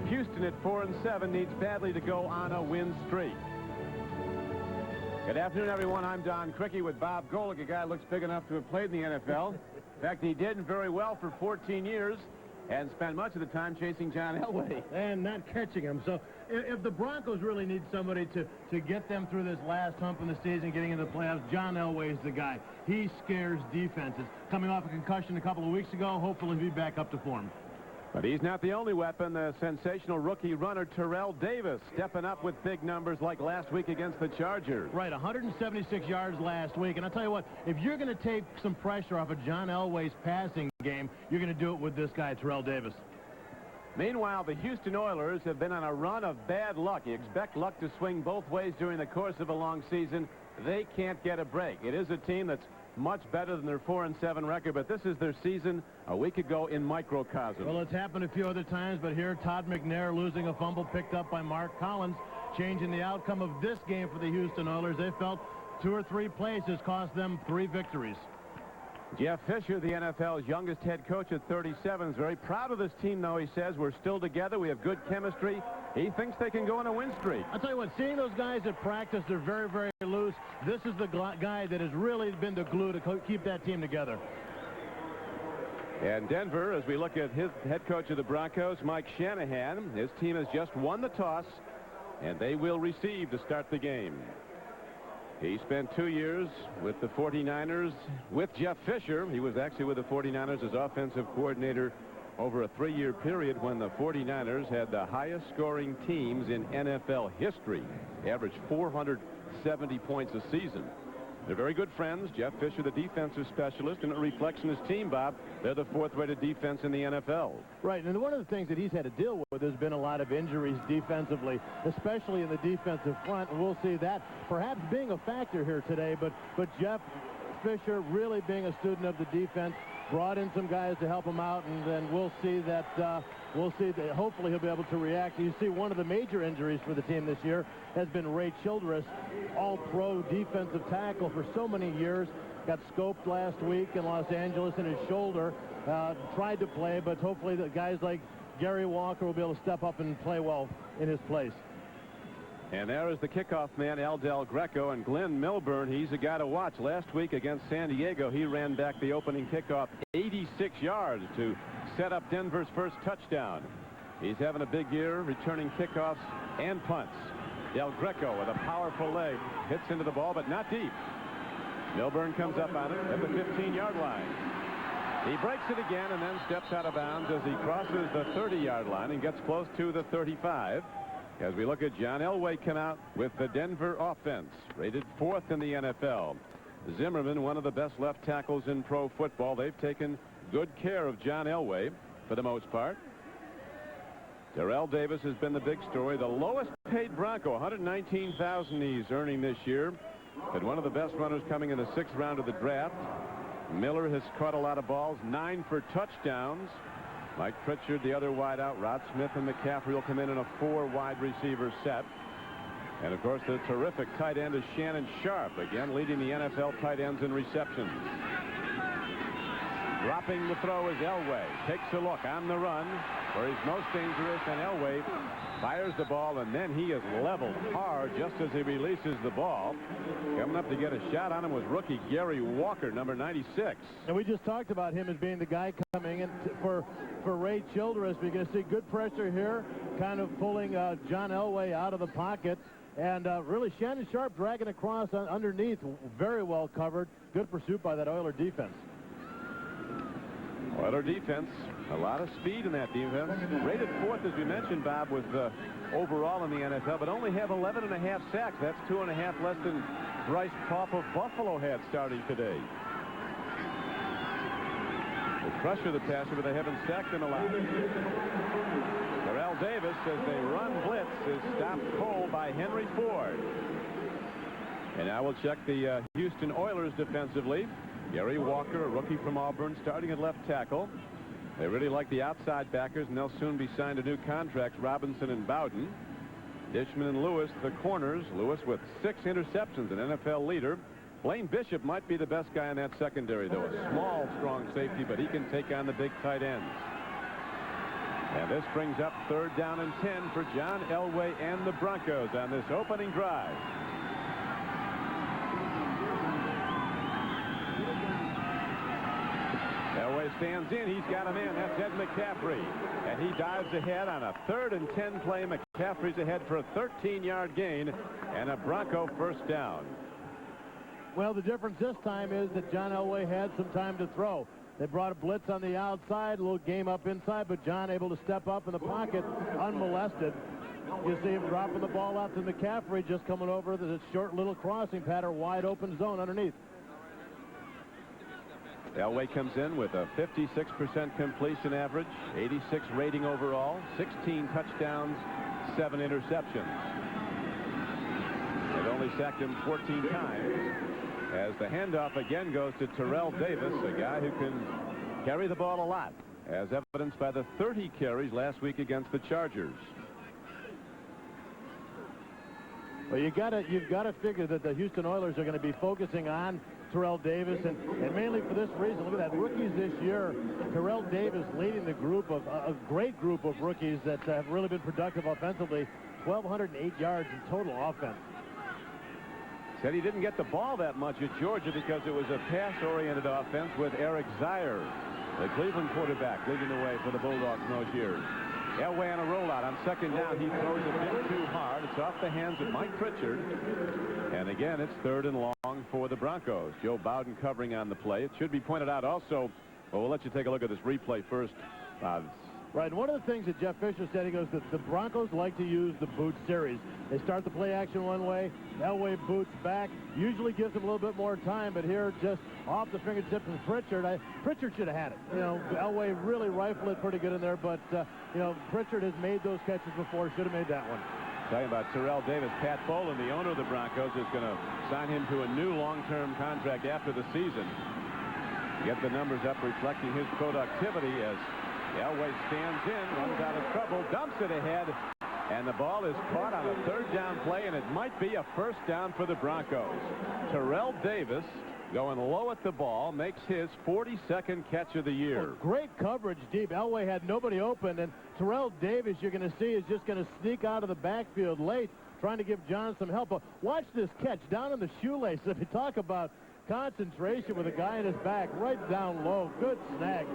Houston at 4-7 needs badly to go on a win streak. Good afternoon, everyone. I'm Don Cricky with Bob Golick, a guy who looks big enough to have played in the NFL. In fact, he did very well for 14 years and spent much of the time chasing John Elway. And not catching him. So if the Broncos really need somebody to get them through this last hump in the season, getting into the playoffs, John Elway is the guy. He scares defenses. Coming off a concussion a couple of weeks ago, hopefully he'll be back up to form. But he's not the only weapon. The sensational rookie runner Terrell Davis stepping up with big numbers like last week against the Chargers. Right, 176 yards last week. And I'll tell you what, if you're going to take some pressure off of John Elway's passing game, you're going to do it with this guy, Terrell Davis. Meanwhile, the Houston Oilers have been on a run of bad luck. You expect luck to swing both ways during the course of a long season. They can't get a break. It is a team that's much better than their 4-7 record, but this is their season a week ago in microcosm. Well, it's happened a few other times, but here Todd McNair losing a fumble picked up by Mark Collins, changing the outcome of this game for the Houston Oilers. They felt 2 or 3 plays has cost them 3 victories. Jeff Fisher, the NFL's youngest head coach at 37, is very proud of this team, though. He says, we're still together. We have good chemistry. He thinks they can go on a win streak. I'll tell you what, seeing those guys at practice, they're very, very loose. This is the guy that has really been the glue to keep that team together. And Denver, as we look at his head coach of the Broncos, Mike Shanahan, his team has just won the toss, and they will receive to start the game. He spent 2 years with the 49ers with Jeff Fisher. He was actually with the 49ers as offensive coordinator over a 3-year period when the 49ers had the highest scoring teams in NFL history, averaged 470 points a season. They're very good friends. Jeff Fisher, the defensive specialist, and it reflects in his team, Bob. They're the 4th-rated defense in the NFL. Right, and one of the things that he's had to deal with has been a lot of injuries defensively, especially in the defensive front, and we'll see that perhaps being a factor here today, but Jeff Fisher really being a student of the defense, brought in some guys to help him out, and then we'll see that hopefully he'll be able to react. You see one of the major injuries for the team this year has been Ray Childress, all-pro defensive tackle for so many years. Got scoped last week in Los Angeles in his shoulder. Tried to play, but hopefully the guys like Gary Walker will be able to step up and play well in his place. And there is the kickoff man, Al Del Greco, and Glenn Milburn. He's a guy to watch. Last week against San Diego, he ran back the opening kickoff 86 yards to set up Denver's first touchdown. He's having a big year, returning kickoffs and punts. Del Greco with a powerful leg hits into the ball, but not deep. Milburn comes up on it at the 15-yard line. He breaks it again and then steps out of bounds as he crosses the 30-yard line and gets close to the 35. As we look at John Elway come out with the Denver offense, rated 4th in the NFL. Zimmerman, one of the best left tackles in pro football. They've taken good care of John Elway for the most part. Terrell Davis has been the big story. The lowest paid Bronco, $119,000 he's earning this year. But one of the best runners coming in the 6th round of the draft. Miller has caught a lot of balls, 9 for touchdowns. Mike Pritchard, the other wideout. Rod Smith and McCaffrey will come in a 4 wide receiver set. And, of course, the terrific tight end is Shannon Sharp, again leading the NFL tight ends in receptions. Dropping the throw is Elway. Takes a look on the run where he's most dangerous, and Elway fires the ball, and then he is leveled hard just as he releases the ball. Coming up to get a shot on him was rookie Gary Walker, number 96. And we just talked about him as being the guy coming in for Ray Childress. We're going to see good pressure here, kind of pulling John Elway out of the pocket. And really Shannon Sharp dragging across underneath, very well covered. Good pursuit by that Oiler defense. Oiler defense, a lot of speed in that defense. Rated 4th, as we mentioned, Bob, was overall in the NFL, but only have 11.5 sacks. That's 2.5 less than Bryce Poff of Buffalo had starting today. They pressure the passer, but they haven't sacked him a lot. Terrell Davis, as they run blitz, is stopped cold by Henry Ford. And now we'll check the Houston Oilers defensively. Gary Walker, a rookie from Auburn, starting at left tackle. They really like the outside backers, and they'll soon be signed to new contracts, Robinson and Bowden. Dishman and Lewis, the corners. Lewis with 6 interceptions, an NFL leader. Blaine Bishop might be the best guy in that secondary, though. A small, strong safety, but he can take on the big tight ends. And this brings up 3rd down and 10 for John Elway and the Broncos on this opening drive. Elway stands in. He's got a man. That's Ed McCaffrey. And he dives ahead on a 3rd and 10 play. McCaffrey's ahead for a 13-yard gain and a Bronco first down. Well, the difference this time is that John Elway had some time to throw. They brought a blitz on the outside, a little game up inside, but John able to step up in the pocket unmolested. You see him dropping the ball out to McCaffrey, just coming over the short little crossing pattern, wide open zone underneath. Elway comes in with a 56% completion average, 86 rating overall, 16 touchdowns, 7 interceptions. They've only sacked him 14 times. As the handoff again goes to Terrell Davis, a guy who can carry the ball a lot, as evidenced by the 30 carries last week against the Chargers. Well, you've got to figure that the Houston Oilers are going to be focusing on Terrell Davis, and mainly for this reason. Look at that, rookies this year. Terrell Davis leading the group of a great group of rookies that have really been productive offensively. 1,208 yards in total offense. Said he didn't get the ball that much at Georgia because it was a pass-oriented offense with Eric Zier, the Cleveland quarterback, leading the way for the Bulldogs in those years. Elway on a rollout on 2nd down. He throws a bit too hard. It's off the hands of Mike Pritchard. And again, it's 3rd and long for the Broncos. Joe Bowden covering on the play. It should be pointed out also, well, we'll let you take a look at this replay first. Right, and one of the things that Jeff Fisher said, he goes, that the Broncos like to use the boot series. They start the play action one way, Elway boots back, usually gives them a little bit more time, but here just off the fingertips of Pritchard. Pritchard should have had it. You know, Elway really rifled it pretty good in there, but, you know, Pritchard has made those catches before, should have made that one. Talking about Terrell Davis, Pat Bowlen, the owner of the Broncos, is going to sign him to a new long-term contract after the season. Get the numbers up reflecting his productivity as Elway stands in, runs out of trouble, dumps it ahead, and the ball is caught on a 3rd down play, and it might be a first down for the Broncos. Terrell Davis, going low at the ball, makes his 42nd catch of the year. Well, great coverage deep. Elway had nobody open, and Terrell Davis, you're going to see, is just going to sneak out of the backfield late, trying to give John some help. But watch this catch down in the shoelace. If you talk about concentration with a guy in his back, right down low, good snag,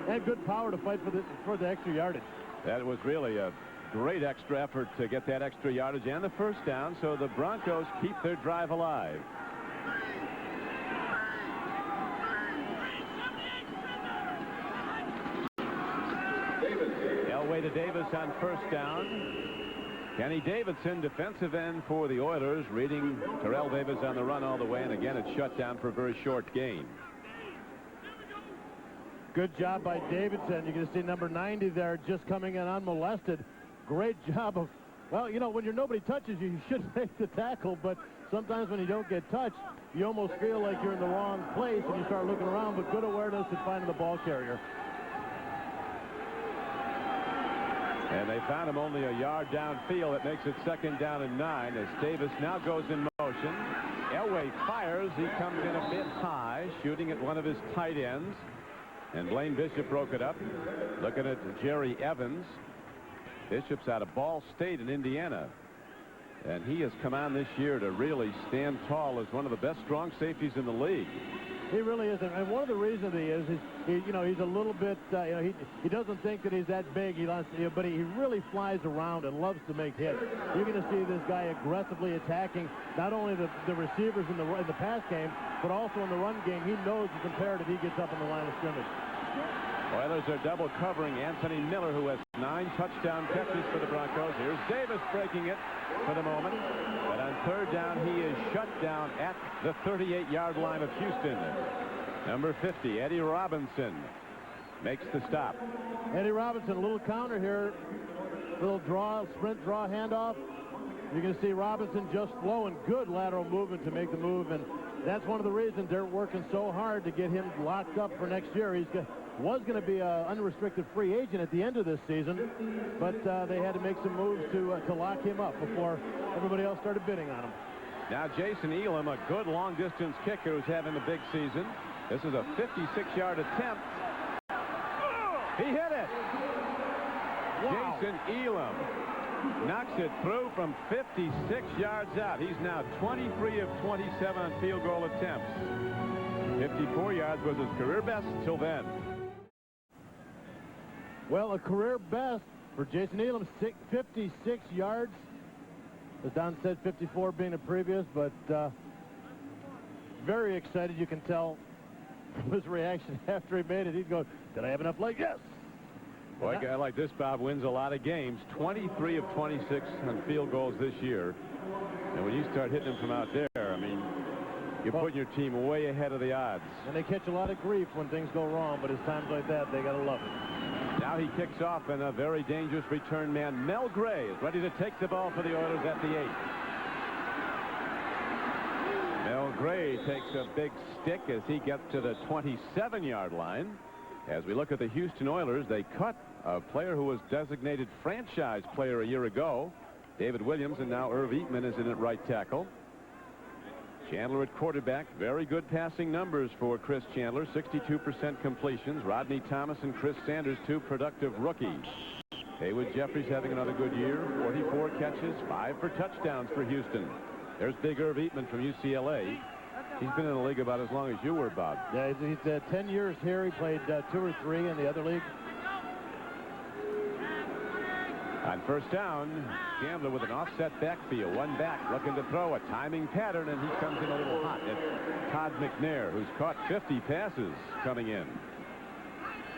and good power to fight for the extra yardage. That was really a great extra effort to get that extra yardage and the first down, so the Broncos keep their drive alive. Elway to Davis on 1st down. Kenny Davidson, defensive end for the Oilers, reading Terrell Davis on the run all the way, and again it's shut down for a very short gain. Good job by Davidson. You're going to see number 90 there just coming in unmolested. Great job of, well, you know, when nobody touches you, you should make the tackle, but sometimes when you don't get touched, you almost feel like you're in the wrong place and you start looking around, but good awareness in finding the ball carrier. And they found him only a yard downfield. It makes it 2nd down and 9 as Davis now goes in motion. Elway fires. He comes in a bit high, shooting at one of his tight ends. And Blaine Bishop broke it up. Looking at Jerry Evans. Bishop's out of Ball State in Indiana. And he has come on this year to really stand tall as one of the best strong safeties in the league. He really isn't, and one of the reasons he is you know, he's a little bit, you know, he doesn't think that he's that big. But he really flies around and loves to make hits. You're going to see this guy aggressively attacking not only the receivers in the pass game, but also in the run game. He knows it's imperative he gets up in the line of scrimmage. Oilers are double covering Anthony Miller, who has 9 touchdown catches for the Broncos. Here's Davis breaking it for the moment. But on 3rd down, he is shut down at the 38-yard line of Houston. Number 50, Eddie Robinson, makes the stop. Eddie Robinson, a little counter here. Little draw, sprint draw handoff. You're going to see Robinson just flowing. Good lateral movement to make the move. And that's one of the reasons they're working so hard to get him locked up for next year. Was going to be an unrestricted free agent at the end of this season, but they had to make some moves to lock him up before everybody else started bidding on him. Now Jason Elam, a good long-distance kicker who's having a big season. This is a 56-yard attempt. He hit it. Jackson Elam knocks it through from 56 yards out. He's now 23 of 27 on field goal attempts. 54 yards was his career best till then. Well, a career best for Jason Elam, 56 yards. As Don said, 54 being the previous, but very excited. You can tell his reaction after he made it. He'd go, did I have enough legs? Yes. Boy, a guy like this, Bob, wins a lot of games. 23 of 26 on field goals this year. And when you start hitting them from out there, I mean, you're putting your team way ahead of the odds. And they catch a lot of grief when things go wrong, but it's times like that, they got to love it. Now he kicks off, and a very dangerous return man, Mel Gray, is ready to take the ball for the Oilers at the 8. Mel Gray takes a big stick as he gets to the 27-yard line. As we look at the Houston Oilers, they cut a player who was designated franchise player a year ago, David Williams, and now Irv Eatman is in at right tackle. Chandler at quarterback. Very good passing numbers for Chris Chandler. 62% completions. Rodney Thomas and Chris Sanders, two productive rookies. Haywood Jeffries having another good year. 44 catches, 5 for touchdowns for Houston. There's big Irv Eatman from UCLA. He's been in the league about as long as you were, Bob. Yeah, he's 10 years here. He played 2 or 3 in the other league. On first down, Chandler with an offset backfield. One back looking to throw a timing pattern, and he comes in a little hot. It's Todd McNair, who's caught 50 passes coming in.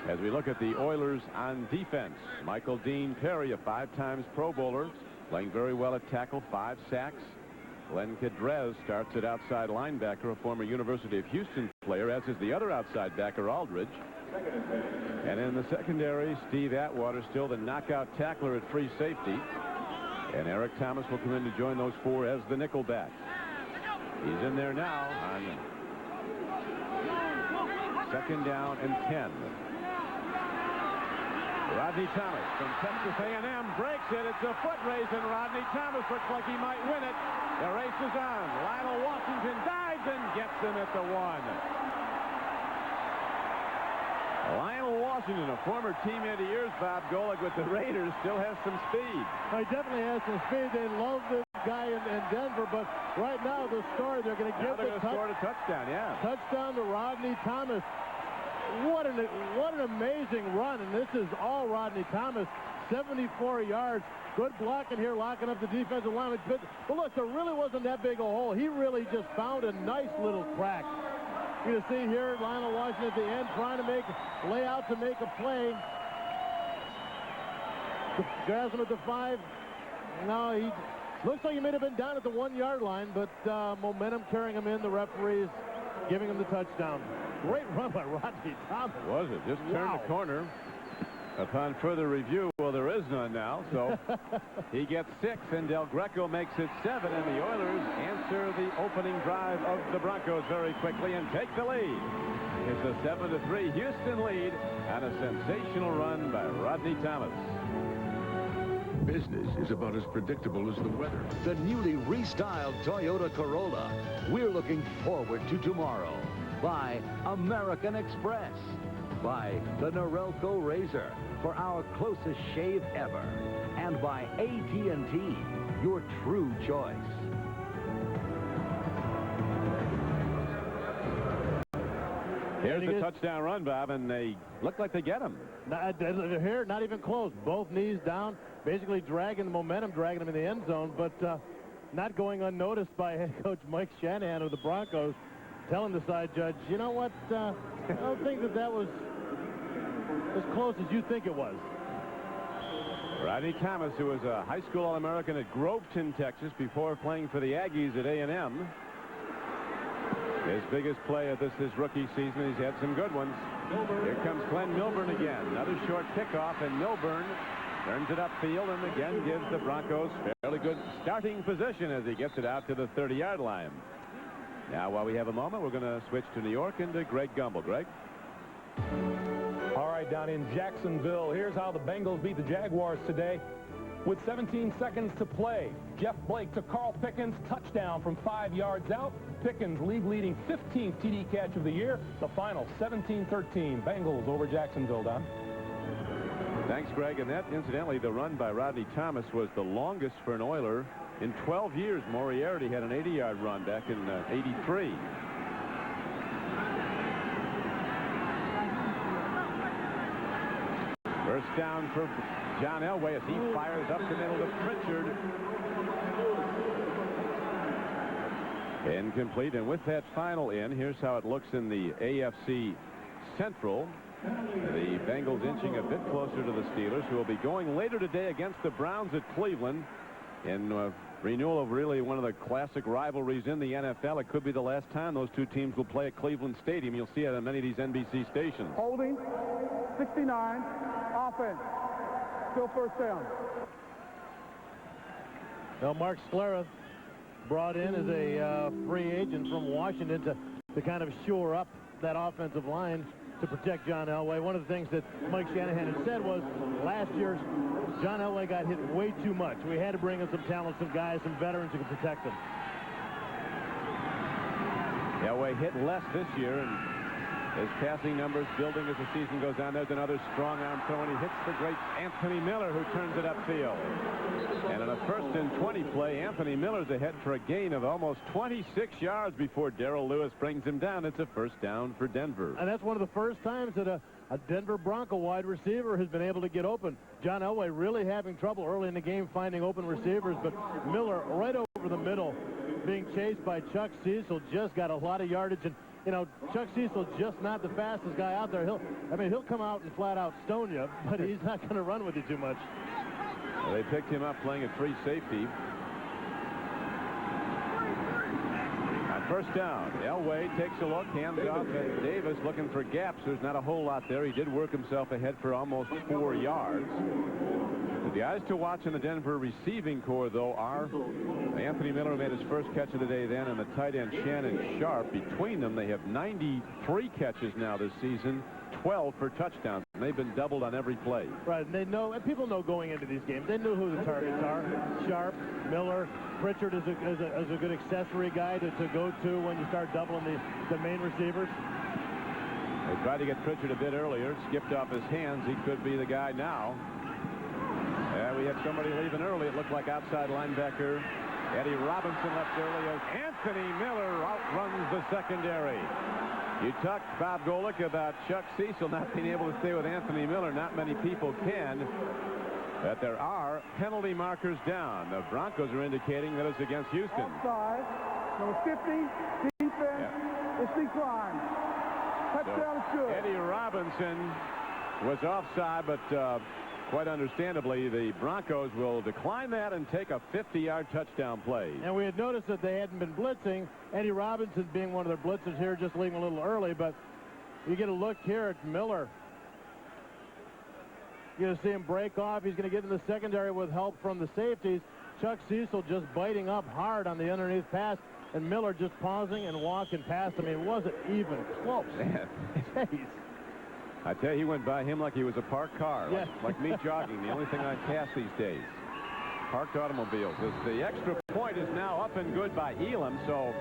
As we look at the Oilers on defense, Michael Dean Perry, a 5-time Pro Bowler, playing very well at tackle, 5 sacks. Len Kedrez starts at outside linebacker, a former University of Houston player, as is the other outside backer, Aldridge. And in the secondary, Steve Atwater, still the knockout tackler at free safety. And Eric Thomas will come in to join those 4 as the nickel back. He's in there now on second down and 10. Rodney Thomas from Texas A&M breaks it. It's a foot race, and Rodney Thomas looks like he might win it. The race is on. Lionel Washington dives and gets him at the 1. Lionel Washington, a former teammate of yours, Bob Golick, with the Raiders, still has some speed. He definitely has some speed. They love this guy in Denver, but right now the story, they're going to give the touchdown, yeah. Touchdown to Rodney Thomas. What an amazing run, and this is all Rodney Thomas. 74 yards. Good blocking here, locking up the defensive line. But look, there really wasn't that big a hole. He really just found a nice little crack. You're going to see here Lionel Washington at the end trying to lay out to make a play. Grabs him at the 5. No, he looks like he may have been down at the 1-yard line, but momentum carrying him in. The referees giving him the touchdown. Great run by Rodney Thomas. Was it? Just turned the corner. Upon further review, well, there is none now, so he gets 6, and Del Greco makes it 7, and the Oilers answer the opening drive of the Broncos very quickly and take the lead. It's a 7-3 Houston lead on a sensational run by Rodney Thomas. Business is about as predictable as the weather. The newly restyled Toyota Corolla. We're looking forward to tomorrow. By American Express. By the Norelco Razor for our closest shave ever. And by AT&T, your true choice. Here's the touchdown run, Bob, and they look like they get him. Here, not even close. Both knees down, basically dragging the momentum, dragging him in the end zone, but not going unnoticed by head coach Mike Shanahan of the Broncos, telling the side judge, you know what, I don't think that was as close as you think it was. Rodney Thomas, who was a high school All-American at Groveton, Texas, before playing for the Aggies at A&M. His biggest play of his rookie season. He's had some good ones. Here comes Glenn Milburn again. Another short kickoff, and Milburn turns it upfield and again gives the Broncos fairly good starting position as he gets it out to the 30-yard line. Now, while we have a moment, we're going to switch to New York and to Greg Gumbel. Greg? All right, down in Jacksonville, here's how the Bengals beat the Jaguars today. With 17 seconds to play, Jeff Blake to Carl Pickens, touchdown from 5 yards out. Pickens, league-leading 15th TD catch of the year. The final, 17-13, Bengals over Jacksonville, Don. Thanks, Greg. And that, incidentally, the run by Rodney Thomas was the longest for an Oiler in 12 years. Moriarty had an 80-yard run back in '83. First down for John Elway as he fires up the middle to Pritchard. Incomplete. And with that final in, here's how it looks in the AFC Central. The Bengals inching a bit closer to the Steelers, who will be going later today against the Browns at Cleveland in renewal of really one of the classic rivalries in the NFL. It could be the last time those two teams will play at Cleveland Stadium. You'll see it on many of these NBC stations. Holding, 69, offense, still first down. Now, Mark Schlereth brought in as a free agent from Washington to kind of shore up that offensive line to protect John Elway. One of the things that Mike Shanahan had said was last year John Elway got hit way too much. We had to bring in some talent, some guys, some veterans who could protect him. Elway hit less this year, and his passing numbers building as the season goes on. There's another strong arm throw, and he hits the great Anthony Miller, who turns it upfield. And in a 1st and 20 play, Anthony Miller's ahead for a gain of almost 26 yards before Darrell Lewis brings him down. It's a first down for Denver. And that's one of the first times that a Denver Bronco wide receiver has been able to get open. John Elway really having trouble early in the game finding open receivers, but Miller right over the middle being chased by Chuck Cecil, just got a lot of yardage. And you know, Chuck Cecil just not the fastest guy out there. He'll come out and flat out stone you, but he's not going to run with you too much. Well, they picked him up playing at free safety. On first down, Elway takes a look, hands off, and Davis looking for gaps. There's not a whole lot there. He did work himself ahead for almost 4 yards. The guys to watch in the Denver receiving corps, though, are Anthony Miller, made his first catch of the day then, and the tight end Shannon Sharp. Between them, they have 93 catches now this season, 12 for touchdowns. And they've been doubled on every play. Right, and they know, and people know going into these games, they knew who the targets are. Sharp, Miller, Pritchard is a good accessory guy to go to when you start doubling the main receivers. They tried to get Pritchard a bit earlier, skipped off his hands. He could be the guy now. Yeah, we had somebody leaving early. It looked like outside linebacker Eddie Robinson left early as Anthony Miller outruns the secondary. You talked, Bob Golick, about Chuck Cecil not being able to stay with Anthony Miller. Not many people can. But there are penalty markers down. The Broncos are indicating that it's against Houston. Offside, number 50, defense, it's declined. Touchdown So good. Eddie Robinson was offside, but quite understandably, the Broncos will decline that and take a 50-yard touchdown play. And we had noticed that they hadn't been blitzing. Eddie Robinson being one of their blitzers here, just leaving a little early, but you get a look here at Miller. You're going to see him break off. He's going to get in the secondary with help from the safeties. Chuck Cecil just biting up hard on the underneath pass, and Miller just pausing and walking past him. I mean, it wasn't even close. Jeez. I tell you, he went by him like he was a parked car, Yeah. like me jogging. The only thing I pass these days. Parked automobiles. As the extra point is now up and good by Elam, so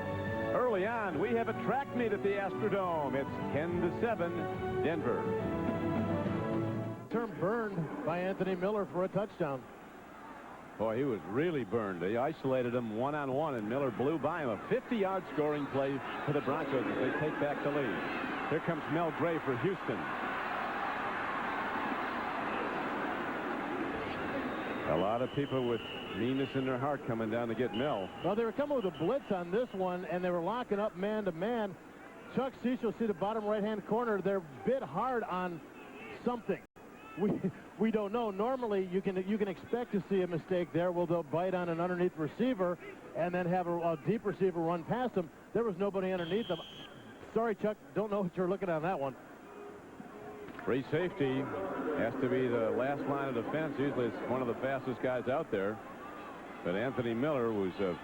early on, we have a track meet at the Astrodome. It's 10-7, Denver. Term burned by Anthony Miller for a touchdown. Boy, he was really burned. They isolated him one-on-one, and Miller blew by him. A 50-yard scoring play for the Broncos as they take back the lead. Here comes Mel Gray for Houston. A lot of people with meanness in their heart coming down to get Mel. Well, they were coming with a blitz on this one, and they were locking up man-to-man. Chuck Cecil, see the bottom right-hand corner. They're bit hard on something. We don't know. Normally, you can expect to see a mistake there. Well, they'll bite on an underneath receiver and then have a deep receiver run past them. There was nobody underneath them. Sorry, Chuck. Don't know what you're looking at on that one. Free safety has to be the last line of defense. Usually it's one of the fastest guys out there. But Anthony Miller was a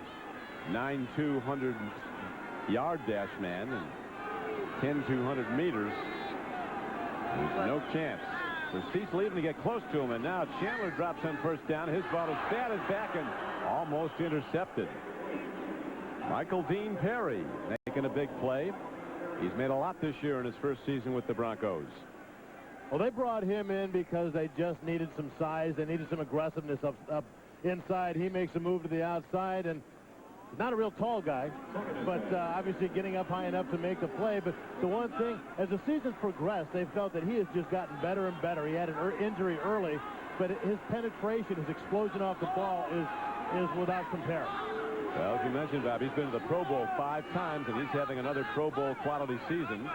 9'2", 100-yard dash man and 10, 200 meters. There's no chance. So Cecil even to get close to him, and now Chandler drops on first down. His ball is batted back and almost intercepted. Michael Dean Perry making a big play. He's made a lot this year in his first season with the Broncos. Well, they brought him in because they just needed some size. They needed some aggressiveness up inside. He makes a move to the outside, and he's not a real tall guy, but obviously getting up high enough to make the play. But the one thing, as the season's progressed, they felt that he has just gotten better and better. He had an injury early, but his penetration, his explosion off the ball is without compare. Well, as you mentioned, Bob, he's been to the Pro Bowl 5 times, and he's having another Pro Bowl quality season.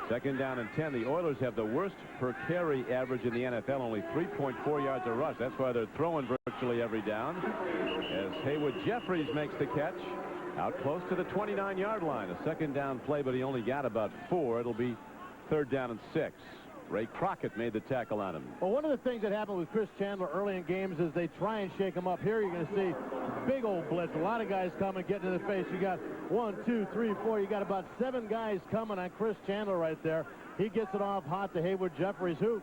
Second down and 10. The Oilers have the worst per carry average in the NFL, only 3.4 yards a rush. That's why they're throwing virtually every down. As Haywood Jeffries makes the catch out close to the 29-yard line. A second down play, but he only got about 4. It'll be third down and 6. Ray Crockett made the tackle on him. Well, one of the things that happened with Chris Chandler early in games is they try and shake him up. Here you're going to see big old blitz. A lot of guys coming, getting in the face. You got 1, 2, 3, 4. You got about 7 guys coming on Chris Chandler right there. He gets it off hot to Haywood Jeffries, who,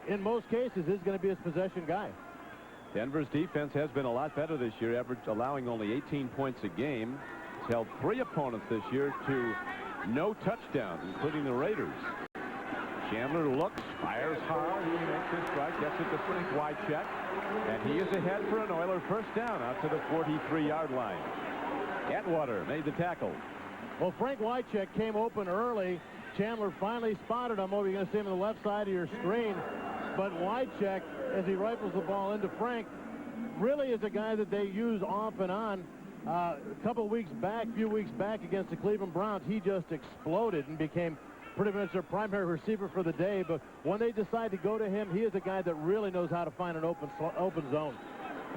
in most cases, is going to be his possession guy. Denver's defense has been a lot better this year, allowing only 18 points a game. It's held 3 opponents this year to no touchdowns, including the Raiders. Chandler looks, fires hard, he makes his strike, gets it to Frank Wycheck, and he is ahead for an Oiler first down out to the 43-yard line. Atwater made the tackle. Well, Frank Wycheck came open early. Chandler finally spotted him. You're going to see him on the left side of your screen. But Wycheck, as he rifles the ball into Frank, really is a guy that they use off and on. A few weeks back against the Cleveland Browns, he just exploded and became pretty much their primary receiver for the day. But when they decide to go to him, he is a guy that really knows how to find an open zone.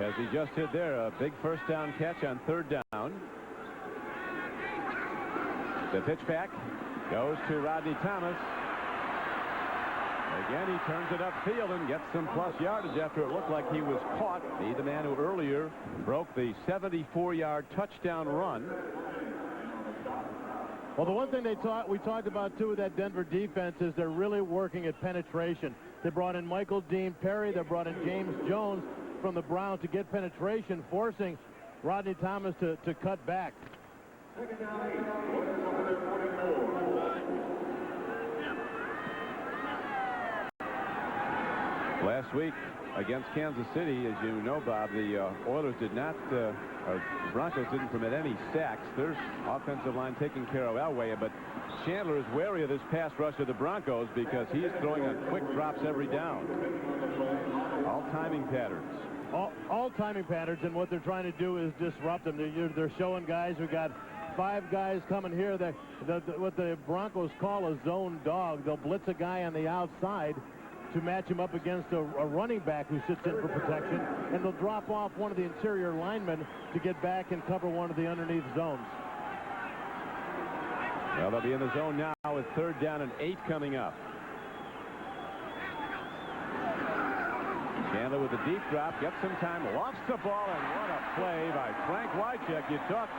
As he just did there, a big first down catch on third down. The pitch back goes to Rodney Thomas. Again, he turns it upfield and gets some plus yardage after it looked like he was caught. He, the man who earlier broke the 74-yard touchdown run. Well, the one thing we talked about, too, with that Denver defense is they're really working at penetration. They brought in Michael Dean Perry. They brought in James Jones from the Browns to get penetration, forcing Rodney Thomas to cut back. Last week against Kansas City, as you know, Bob, the Oilers did not, the Broncos didn't permit any sacks. Their offensive line taking care of Elway, but Chandler is wary of this pass rush of the Broncos because he is throwing on quick drops every down. All timing patterns. All timing patterns, and what they're trying to do is disrupt them. They're showing guys. We got 5 guys coming here. What the Broncos call a zone dog. They'll blitz a guy on the outside to match him up against a running back who sits in for protection, and they'll drop off one of the interior linemen to get back and cover one of the underneath zones. Well, they'll be in the zone now with third down and 8 coming up. Chandler with a deep drop, gets some time, lofts the ball, and what a play by Frank Wycheck. You talk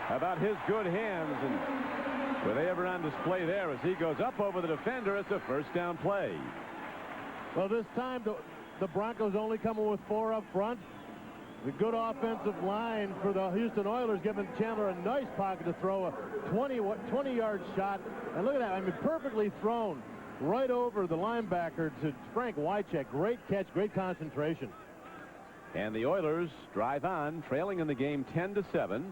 about his good hands, and were they ever on display there as he goes up over the defender? It's a first down play. Well, this time the Broncos only coming with 4 up front. The good offensive line for the Houston Oilers giving Chandler a nice pocket to throw a 20-yard shot. And look at that. I mean, perfectly thrown right over the linebacker to Frank Wycheck. Great catch, great concentration. And the Oilers drive on, trailing in the game 10-7.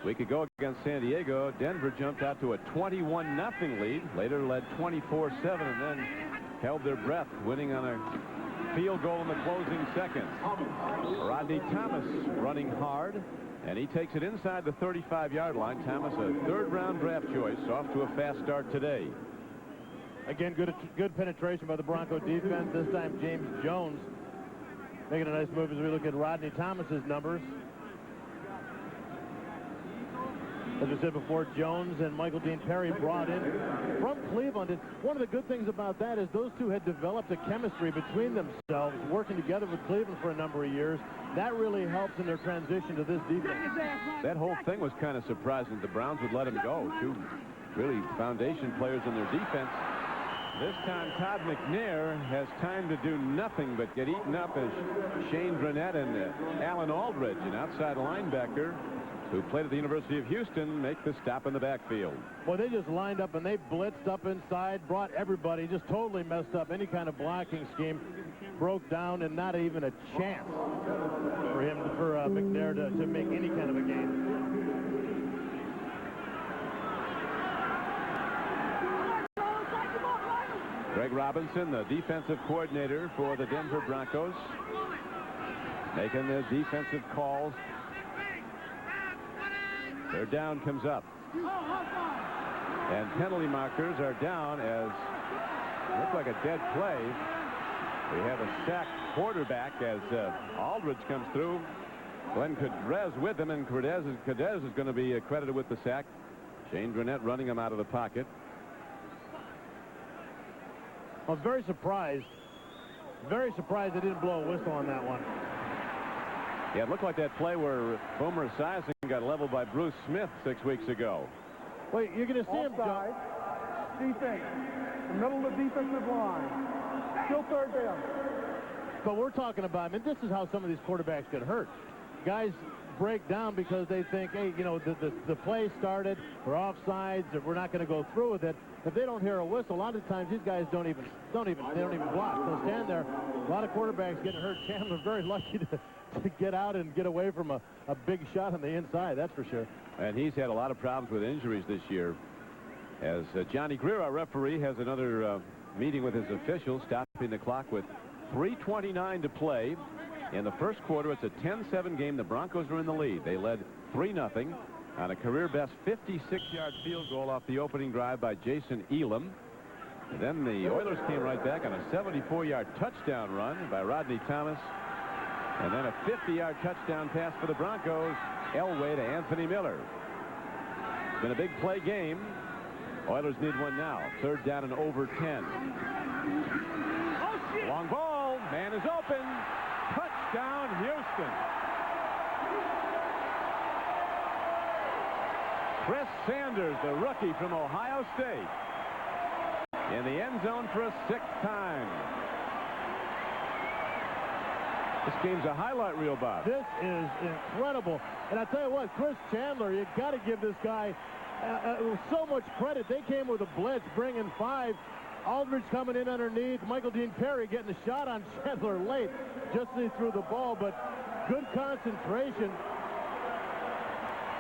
A week ago against San Diego, Denver jumped out to a 21-0 lead. Later led 24-7 and then held their breath, winning on a field goal in the closing seconds. Rodney Thomas running hard, and he takes it inside the 35-yard line. Thomas, a third-round draft choice, off to a fast start today. Again, good penetration by the Bronco defense. This time James Jones making a nice move as we look at Rodney Thomas's numbers. As I said before, Jones and Michael Dean Perry brought in from Cleveland. And one of the good things about that is those two had developed a chemistry between themselves, working together with Cleveland for a number of years. That really helps in their transition to this defense. That whole thing was kind of surprising. The Browns would let him go. 2 really foundation players in their defense. This time Todd McNair has time to do nothing but get eaten up as Shane Dronette and Alan Aldridge, an outside linebacker who played at the University of Houston, make the stop in the backfield. Well, they just lined up and they blitzed up inside, brought everybody, just totally messed up any kind of blocking scheme, broke down, and not even a chance for McNair to make any kind of a gain. Greg Robinson, the defensive coordinator for the Denver Broncos, making the defensive calls. Their down comes up. And penalty markers are down as looks like a dead play. We have a sacked quarterback as Aldridge comes through. Glenn Cadez with him, and Cadez is going to be credited with the sack. Shane Dronette running him out of the pocket. I was very surprised they didn't blow a whistle on that one. Yeah, it looked like that play where Boomer Esiason got leveled by Bruce Smith 6 weeks ago. Well, you're going to see him Offside. Defense. The middle of the defensive line. Still third down. But we're talking about, I mean, this is how some of these quarterbacks get hurt. Guys break down because they think, hey, you know, the play started, we're offsides, we're not going to go through with it. If they don't hear a whistle, a lot of times these guys don't even block. They'll stand there. A lot of quarterbacks getting hurt. Chandler very lucky to get out and get away from a big shot on the inside, that's for sure. And he's had a lot of problems with injuries this year. As Johnny Greer, our referee, has another meeting with his officials, stopping the clock with 3:29 to play. In the first quarter, it's a 10-7 game. The Broncos are in the lead. They led 3-0 on a career-best 56-yard field goal off the opening drive by Jason Elam. And then the Oilers came right back on a 74-yard touchdown run by Rodney Thomas. And then a 50-yard touchdown pass for the Broncos, Elway to Anthony Miller. It's been a big play game. Oilers need one now. Third down and over 10. Long ball. Man is open. Touchdown, Houston. Chris Sanders, the rookie from Ohio State, in the end zone for a 6th time. This game's a highlight reel, Bob. This is incredible. And I tell you what, Chris Chandler, you got to give this guy so much credit. They came with a blitz, bringing 5. Aldridge coming in underneath. Michael Dean Perry getting a shot on Chandler late, just as he threw the ball, but good concentration.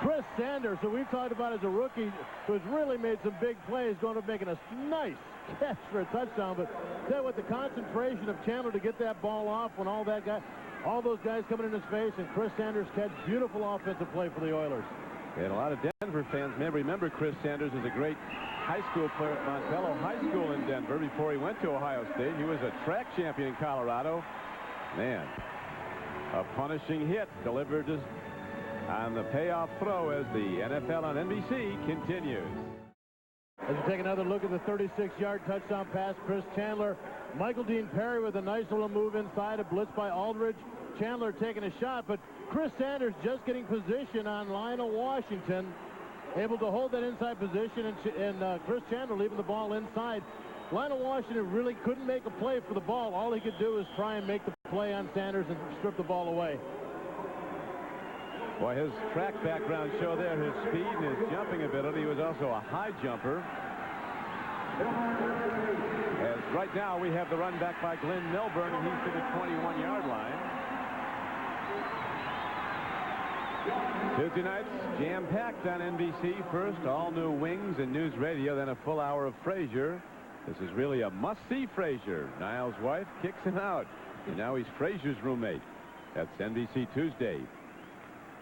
Chris Sanders, who we've talked about as a rookie, who's really made some big plays, going to making a nice catch for a touchdown. But tell you what, the concentration of Chandler to get that ball off when all those guys coming in his face, and Chris Sanders catch, beautiful offensive play for the Oilers. And a lot of Denver fans may remember Chris Sanders as a great high school player at Montello High School in Denver before he went to Ohio State. He was a track champion in Colorado. Man, a punishing hit delivered on the payoff throw as the NFL on NBC continues. As we take another look at the 36-yard touchdown pass, Chris Chandler, Michael Dean Perry with a nice little move inside, a blitz by Aldridge. Chandler taking a shot, but Chris Sanders just getting position on Lionel Washington, able to hold that inside position, and Chris Chandler leaving the ball inside. Lionel Washington really couldn't make a play for the ball. All he could do is try and make the play on Sanders and strip the ball away. Boy, his track background show there, his speed and his jumping ability. He was also a high jumper. As right now we have the run back by Glenn Milburn, and he's to the 21-yard line. Tuesday nights jam-packed on NBC. First, all new Wings and News Radio, then a full hour of Frazier. This is really a must-see Frazier. Niles' wife kicks him out, and now he's Frazier's roommate. That's NBC Tuesday.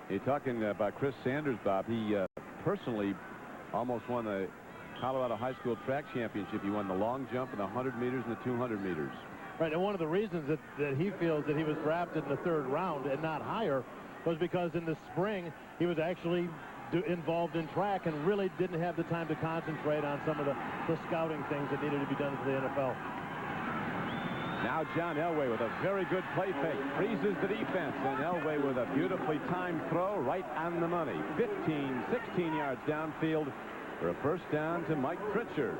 You're talking about Chris Sanders, Bob. He personally almost won the Colorado High School Track Championship. He won the long jump and the 100 meters and the 200 meters. Right, and one of the reasons that he feels that he was drafted in the 3rd round and not higher was because in the spring he was actually involved in track and really didn't have the time to concentrate on some of the scouting things that needed to be done for the NFL. Now John Elway with a very good play fake, freezes the defense, and Elway with a beautifully timed throw right on the money. 15, 16 yards downfield for a first down to Mike Pritchard.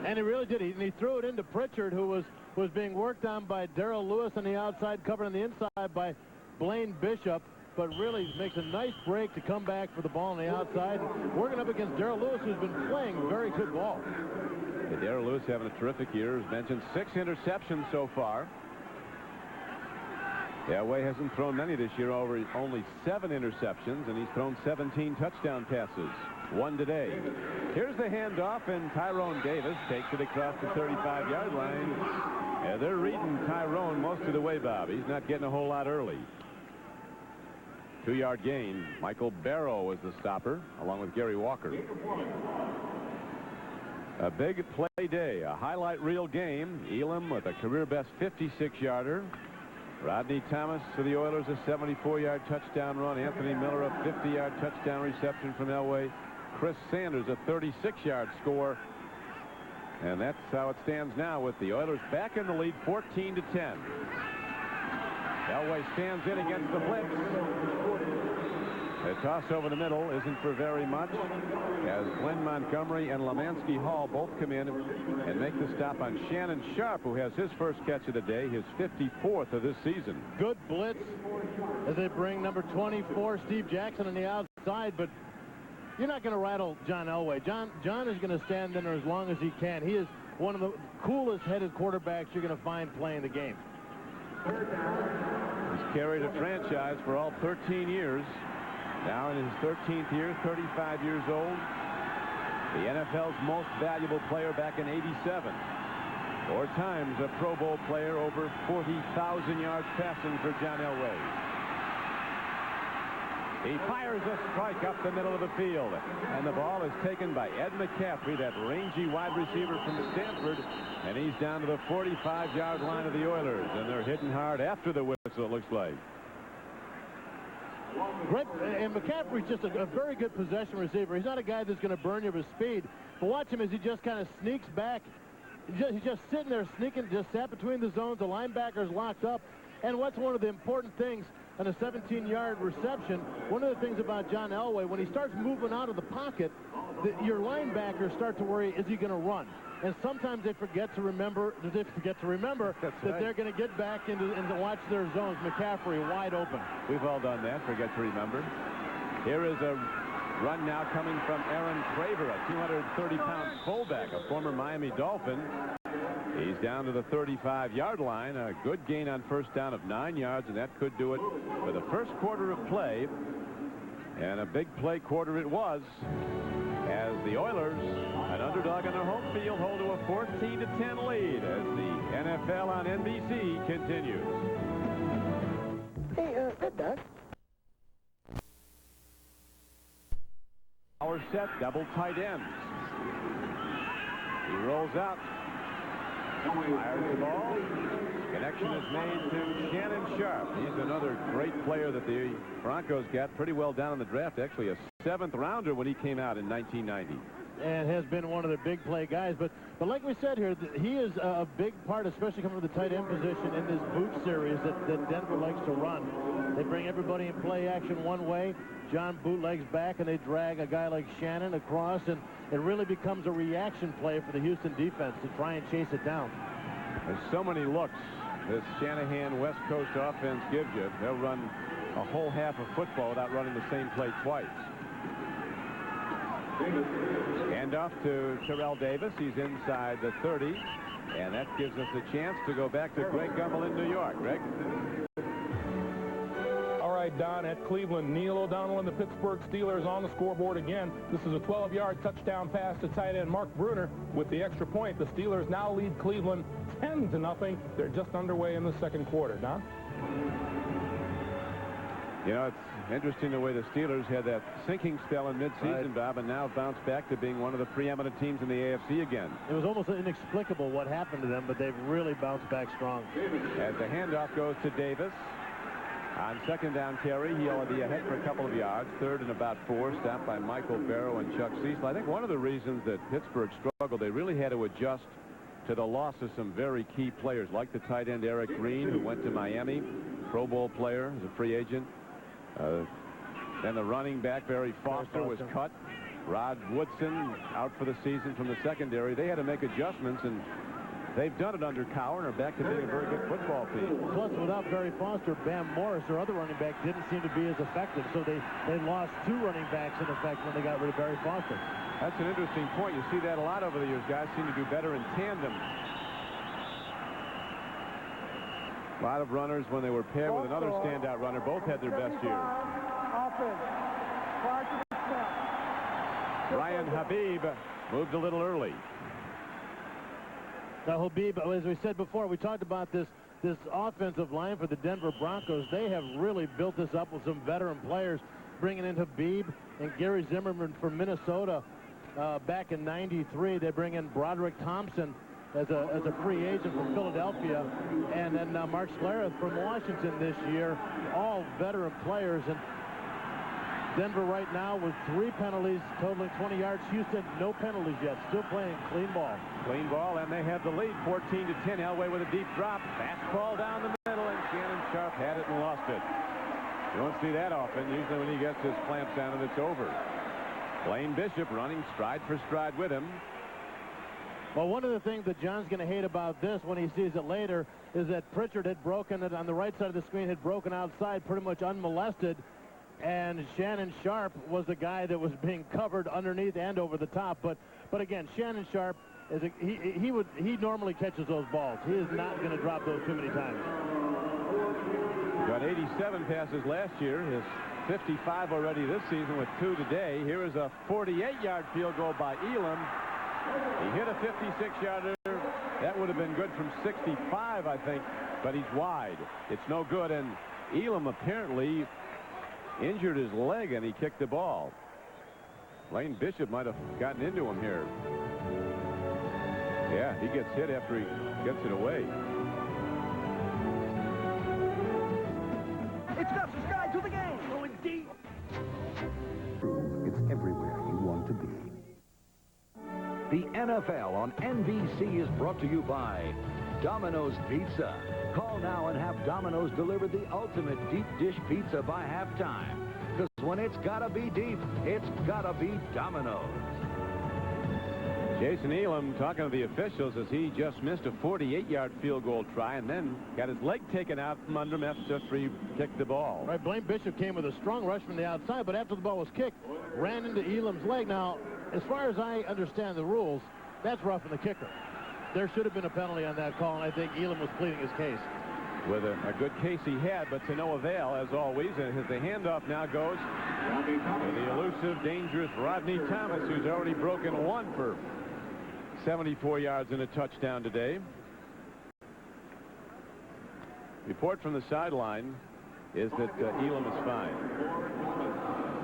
And he really did. He threw it into Pritchard, who was being worked on by Terrell Lewis on the outside, covered on the inside by Blaine Bishop, but really makes a nice break to come back for the ball on the outside. Working up against Terrell Lewis, who's been playing very good ball. Yeah, Terrell Lewis having a terrific year. As mentioned, 6 interceptions so far. Elway hasn't thrown many this year, over only 7 interceptions, and he's thrown 17 touchdown passes. 1 today. Here's the handoff, and Tyrone Davis takes it across the 35-yard line. Yeah, they're reading Tyrone most of the way, Bob. He's not getting a whole lot early. 2-yard gain. Michael Barrow was the stopper, along with Gary Walker. A big play day, a highlight reel game. Elam with a career-best 56-yarder. Rodney Thomas for the Oilers, a 74-yard touchdown run. Anthony Miller, a 50-yard touchdown reception from Elway. Chris Sanders, a 36-yard score. And that's how it stands now, with the Oilers back in the lead, 14-10. Elway stands in against the blitz. The toss over the middle isn't for very much, as Glenn Montgomery and Lemansky Hall both come in and make the stop on Shannon Sharp, who has his first catch of the day, his 54th of this season. Good blitz as they bring number 24, Steve Jackson, on the outside, but you're not going to rattle John Elway. John is going to stand there as long as he can. He is one of the coolest-headed quarterbacks you're going to find playing the game. He's carried a franchise for all 13 years. Now in his 13th year, 35 years old. The NFL's most valuable player back in '87. 4 times a Pro Bowl player, over 40,000 yards passing for John Elway. He fires a strike up the middle of the field, and the ball is taken by Ed McCaffrey, that rangy wide receiver from Stanford, and he's down to the 45-yard line of the Oilers, and they're hitting hard after the whistle, it looks like. Great, and McCaffrey's just a very good possession receiver. He's not a guy that's going to burn you with speed, but watch him as he just kind of sneaks back. He's just sitting there sneaking, just sat between the zones. The linebacker's locked up. And what's one of the important things on a 17-yard reception, one of the things about John Elway, when he starts moving out of the pocket, your linebackers start to worry, is he going to run? And sometimes they forget to remember that they're going to get back into and to watch their zones. McCaffrey wide open. We've all done that, forget to remember. Here is a run now coming from Aaron Craver, a 230-pound fullback, a former Miami Dolphin. He's down to the 35-yard line. A good gain on first down of 9 yards, and that could do it for the first quarter of play. And a big play quarter it was, as the Oilers, an underdog on their home field, hold to a 14-10 lead as the NFL on NBC continues. Hey, that does. Our set, double tight ends. He rolls out. Fires the ball. Connection is made to Shannon Sharp. He's another great player that the Broncos got pretty well down in the draft. Actually a 7th rounder when he came out in 1990. And has been one of their big play guys. But like we said here, he is a big part, especially coming to the tight end position in this boot series that Denver likes to run. They bring everybody in play action one way. John bootlegs back, and they drag a guy like Shannon across, and it really becomes a reaction play for the Houston defense to try and chase it down. There's so many looks this Shanahan West Coast offense gives you. They'll run a whole half of football without running the same play twice. Hand off to Terrell Davis. He's inside the 30, and that gives us a chance to go back to Greg Gumbel in New York. Greg? All right, Don, at Cleveland, Neil O'Donnell and the Pittsburgh Steelers on the scoreboard again. This is a 12-yard touchdown pass to tight end Mark Bruner with the extra point. The Steelers now lead Cleveland 10-0. They're just underway in the second quarter. Don? You know, it's interesting the way the Steelers had that sinking spell in midseason, Bob, and now bounced back to being one of the preeminent teams in the AFC again. It was almost inexplicable what happened to them, but they've really bounced back strong. As the handoff goes to Davis. On second down carry, he'll be ahead for a couple of yards. Third and about 4, stopped by Michael Barrow and Chuck Cecil. I think one of the reasons that Pittsburgh struggled, they really had to adjust to the loss of some very key players, like the tight end Eric Green, who went to Miami, Pro Bowl player, as a free agent. Then the running back, Barry Foster, was cut. Rod Woodson out for the season from the secondary. They had to make adjustments, and they've done it under Cower and are back to being a very good football team. Plus, without Barry Foster, Bam Morris, their other running back, didn't seem to be as effective. So they lost 2 running backs in effect when they got rid of Barry Foster. That's an interesting point. You see that a lot over the years. Guys seem to do better in tandem. A lot of runners, when they were paired with another standout runner, both had their best years. Ryan Habib moved a little early. Now, Habib, as we said before, we talked about this offensive line for the Denver Broncos. They have really built this up with some veteran players, bringing in Habib and Gary Zimmerman from Minnesota back in '93. They bring in Broderick Thompson as a free agent from Philadelphia, and then Mark Schlereth from Washington this year, all veteran players. And Denver right now with 3 penalties totaling 20 yards. Houston, no penalties yet, still playing clean ball. Clean ball, and they have the lead 14-10. Elway with a deep drop, fastball down the middle, and Shannon Sharp had it and lost it. You don't see that often. Usually when he gets his clamps down and it's over. Blaine Bishop running stride for stride with him. Well, one of the things that John's going to hate about this when he sees it later is that Pritchard had broken it on the right side of the screen, had broken outside pretty much unmolested, and Shannon Sharp was the guy that was being covered underneath and over the top. But again, Shannon Sharp is he normally catches those balls. He is not going to drop those too many times. Got 87 passes last year. His 55 already this season with 2 today. Here is a 48-yard field goal by Elam. He hit a 56-yarder. That would have been good from 65, I think, but he's wide. It's no good, and Elam apparently injured his leg, and he kicked the ball. Blaine Bishop might have gotten into him here. Yeah, he gets hit after he gets it away. It's got the sky to the game. Going deep. It's everywhere you want to be. The NFL on NBC is brought to you by Domino's Pizza. Call now and have Domino's deliver the ultimate deep dish pizza by halftime. Because when it's gotta be deep, it's gotta be Domino's. Jason Elam talking to the officials as he just missed a 48-yard field goal try and then got his leg taken out from under him after he kicked the ball. Right, Blaine Bishop came with a strong rush from the outside, but after the ball was kicked, ran into Elam's leg. Now, as far as I understand the rules, that's roughing the kicker. There should have been a penalty on that call, and I think Elam was pleading his case. With a good case he had, but to no avail, as always. And the handoff now goes to the elusive, dangerous Rodney Thomas, who's already broken 1 for 74 yards and a touchdown today. Report from the sideline is that Elam is fine.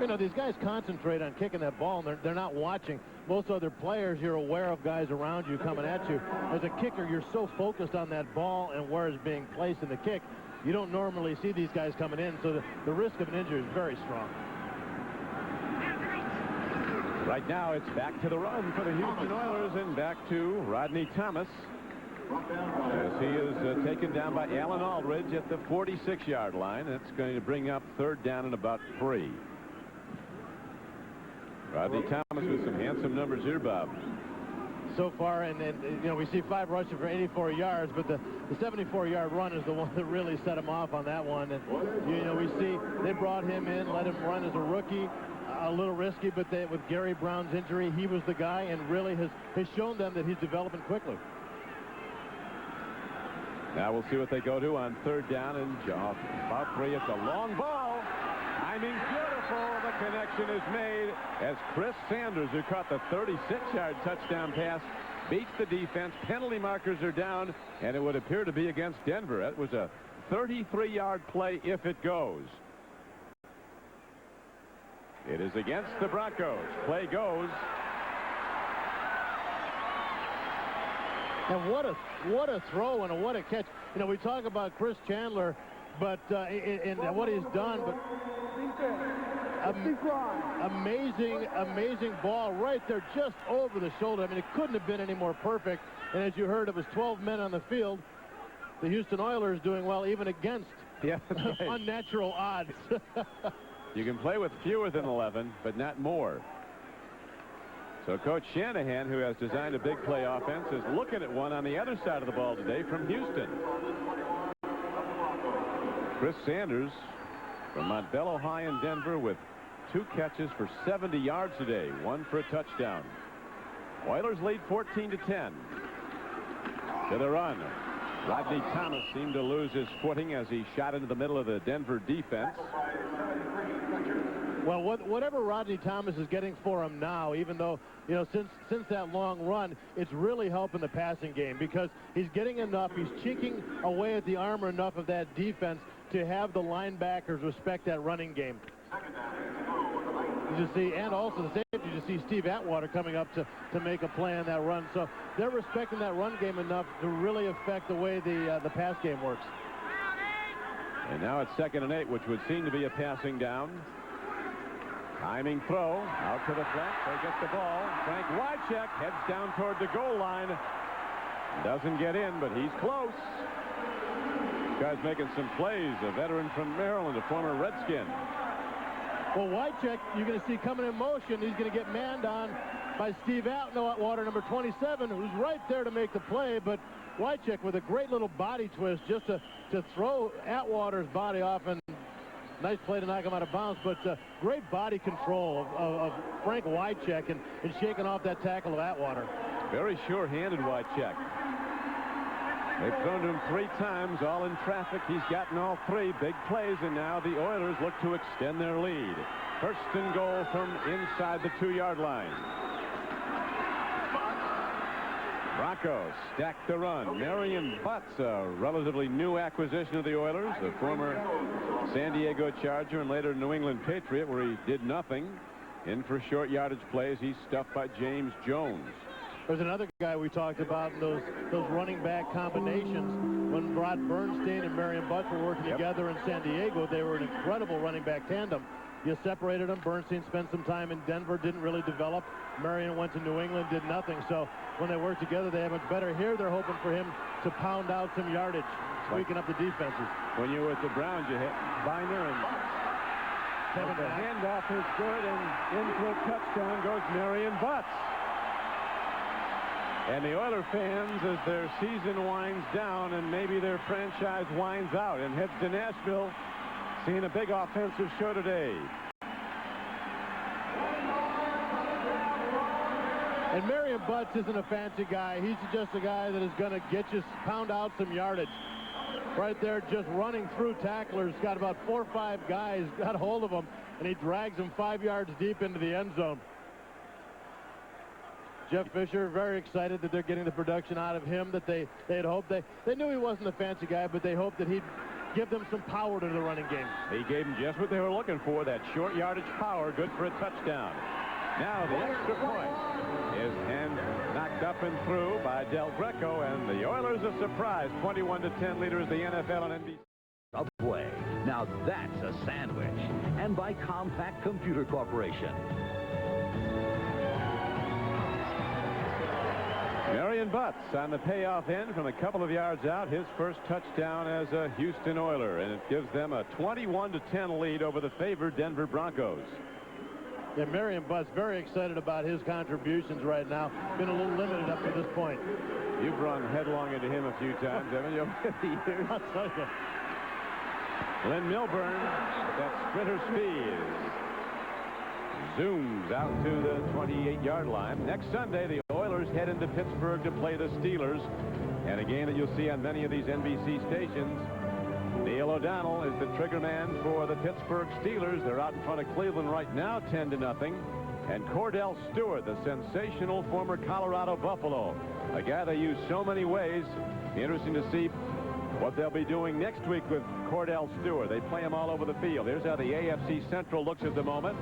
You know, these guys concentrate on kicking that ball, and they're not watching. Most other players, you're aware of guys around you coming at you. As a kicker, you're so focused on that ball and where it's being placed in the kick, you don't normally see these guys coming in, so the risk of an injury is very strong. Right now, it's back to the run for the Houston Oilers and back to Rodney Thomas as he is taken down by Alan Aldridge at the 46-yard line. That's going to bring up 3rd down and about 3. Rodney Thomas with some handsome numbers here, Bob. So far, and you know, we see 5 rushing for 84 yards, but the 74-yard run is the one that really set him off on that one. And you know, we see they brought him in, let him run as a rookie, a little risky, but with Gary Brown's injury, he was the guy, and really has shown them that he's developing quickly. Now we'll see what they go to on 3rd down and about 3. It's a long ball. Timing beautiful. The connection is made as Chris Sanders, who caught the 36-yard touchdown pass, beats the defense. Penalty markers are down, and it would appear to be against Denver. That was a 33-yard play if it goes. It is against the Broncos. Play goes. And what a throw and what a catch. You know, we talk about Chris Chandler, but and what he's done, but amazing ball right there just over the shoulder. I mean, it couldn't have been any more perfect. And as you heard, it was 12 men on the field. The Houston Oilers doing well even against unnatural odds. You can play with fewer than 11, but not more. So Coach Shanahan, who has designed a big play offense, is looking at one on the other side of the ball today from Houston. Chris Sanders from Montbello High in Denver with 2 catches for 70 yards today, 1 for a touchdown. Oilers lead 14-10. To the run. Rodney Thomas seemed to lose his footing as he shot into the middle of the Denver defense. Well, whatever Rodney Thomas is getting for him now, even though, you know, since that long run, it's really helping the passing game because he's getting enough. He's cheeking away at the armor enough of that defense to have the linebackers respect that running game. You see, and also the safety, you see Steve Atwater coming up to make a play on that run. So they're respecting that run game enough to really affect the way the pass game works. And now it's 2nd and 8, which would seem to be a passing down. Timing throw out to the flat. They get the ball. Frank Wycheck heads down toward the goal line. Doesn't get in, but he's close. This guy's making some plays. A veteran from Maryland, a former Redskin. Well, Wycheck, you're going to see coming in motion. He's going to get manned on by Steve Atwater, number 27, who's right there to make the play. But Wycheck with a great little body twist just to throw Atwater's body off, and nice play to knock him out of bounds. But great body control of Frank Wycheck and shaking off that tackle of Atwater. Very sure-handed Wycheck. They've thrown to him 3 times, all in traffic. He's gotten all 3 big plays, and now the Oilers look to extend their lead. 1st and goal from inside the 2-yard line. Broncos stack the run. Marion Butts, a relatively new acquisition of the Oilers, a former San Diego Charger and later New England Patriot, where he did nothing. In for short yardage plays, he's stuffed by James Jones. There's another guy we talked about in those running back combinations. When Rod Bernstein and Marion Butts were working together in San Diego, they were an incredible running back tandem. You separated them. Bernstein spent some time in Denver, didn't really develop. Marion went to New England, did nothing. So when they work together, they have much better. Here they're hoping for him to pound out some yardage, tweaking up the defenses. When you were at the Browns, you hit Biner, and the handoff is good, and in for a touchdown goes Marion Butts. And the Oiler fans, as their season winds down and maybe their franchise winds out and heads to Nashville, seeing a big offensive show today. And Marion Butts isn't a fancy guy. He's just a guy that is going to get you, pound out some yardage. Right there, just running through tacklers. Got about 4 or 5 guys, got a hold of him, and he drags them 5 yards deep into the end zone. Jeff Fisher very excited that they're getting the production out of him that they had hoped. They knew he wasn't a fancy guy, but they hoped that he'd give them some power to the running game. He gave them just what they were looking for, that short yardage power, good for a touchdown. Now the extra point is knocked up and through by Del Greco, and the Oilers are surprised. 21-10 leaders the NFL on NBC. Subway. Now that's a sandwich. And by Compact Computer Corporation. Marion Butts on the payoff end from a couple of yards out, his first touchdown as a Houston Oiler, and it gives them a 21-10 lead over the favored Denver Broncos. Yeah, Marion Butts very excited about his contributions right now. Been a little limited up to this point. You've run headlong into him a few times, haven't you, over the years? I'll tell you. Glenn Milburn, that sprinter speed, zooms out to the 28-yard line. Next Sunday, the Oilers head into Pittsburgh to play the Steelers, and a game that you'll see on many of these NBC stations. Neil O'Donnell is the trigger man for the Pittsburgh Steelers. They're out in front of Cleveland right now, 10-0. And Cordell Stewart, the sensational former Colorado Buffalo, a guy they use so many ways. Be interesting to see what they'll be doing next week with Cordell Stewart. They play him all over the field. Here's how the AFC Central looks at the moment.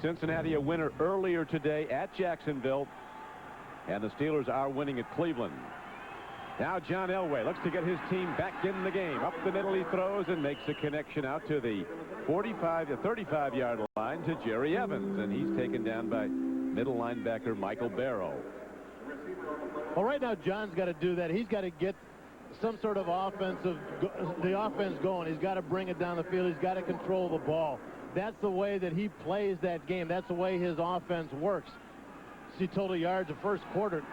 Cincinnati a winner earlier today at Jacksonville, and the Steelers are winning at Cleveland. Now John Elway looks to get his team back in the game. Up the middle he throws and makes a connection out to the 35-yard line to Jerry Evans, and he's taken down by middle linebacker Michael Barrow. Well, right now John's got to do that. He's got to get some sort of offense going. He's got to bring it down the field. He's got to control the ball. That's the way that he plays that game. That's the way his offense works. see total yards the first quarter.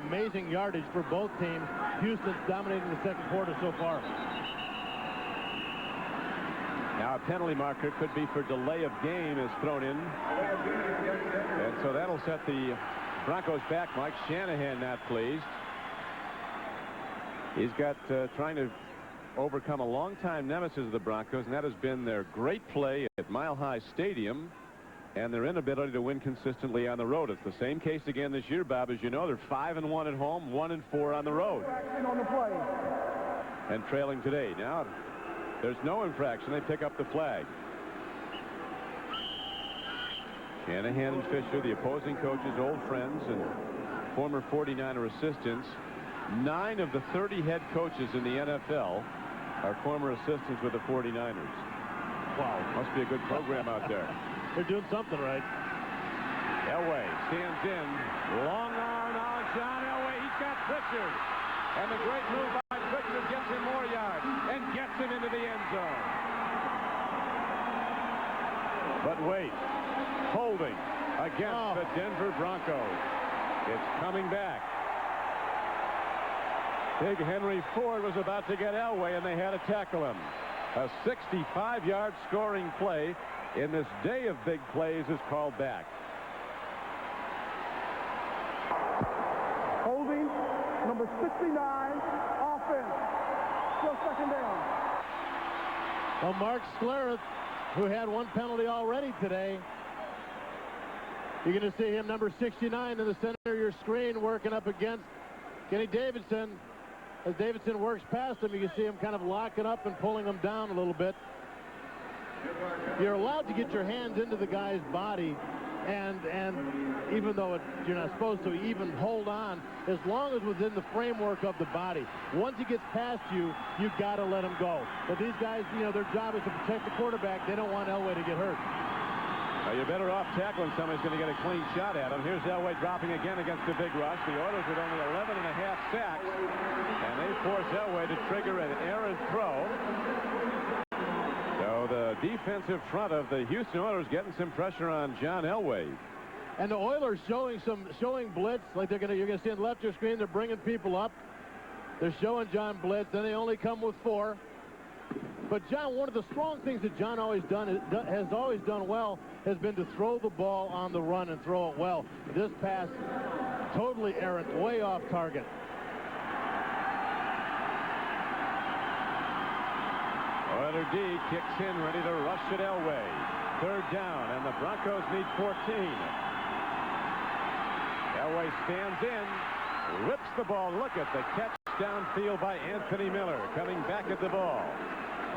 Amazing yardage for both teams. Houston's dominating the second quarter so far. Now a penalty marker could be for delay of game is thrown in. And so that'll set the Broncos back. Mike Shanahan not pleased. He's got trying to overcome a longtime nemesis of the Broncos, and that has been their great play at Mile High Stadium and their inability to win consistently on the road. It's the same case again this year, Bob. As you know, they're 5-1 at home, 1-4 on the road. On the play. And trailing today. Now, there's no infraction. They pick up the flag. Shanahan and Fisher, the opposing coaches, old friends and former 49er assistants. 9 of the 30 head coaches in the NFL are former assistants with the 49ers. Wow, must be a good program out there. They're doing something right. Elway stands in. Long arm out. John Elway. He's got Pritchard. And the great move by Pritchard gets him more yards and gets him into the end zone. But wait. Holding against the Denver Broncos. It's coming back. Big Henry Ford was about to get Elway, and they had to tackle him. A 65-yard scoring play in this day of big plays is called back. Holding, number 69, offense. Still second down. Well, Mark Schlereth, who had one penalty already today, you're going to see him, number 69, in the center of your screen, working up against Kenny Davidson. As Davidson works past him, you can see him kind of locking up and pulling him down a little bit. You're allowed to get your hands into the guy's body, and even though you're not supposed to, even hold on, as long as within the framework of the body. Once he gets past you, you've got to let him go. But these guys, you know, their job is to protect the quarterback. They don't want Elway to get hurt. Well, you're better off tackling somebody's going to get a clean shot at him. Here's Elway dropping again against the big rush. The Oilers with only 11.5 sacks, and they force Elway to trigger an errant throw. So the defensive front of the Houston Oilers getting some pressure on John Elway. And the Oilers showing blitz, like you're going to see on the left of your screen. They're bringing people up. They're showing John blitz. Then they only come with 4. But John, one of the strong things that John has always done well has been to throw the ball on the run and throw it well. This pass, totally errant, way off target. Oiler D kicks in, ready to rush at Elway. Third down, and the Broncos need 14. Elway stands in, whips the ball. Look at the catch downfield by Anthony Miller, coming back at the ball.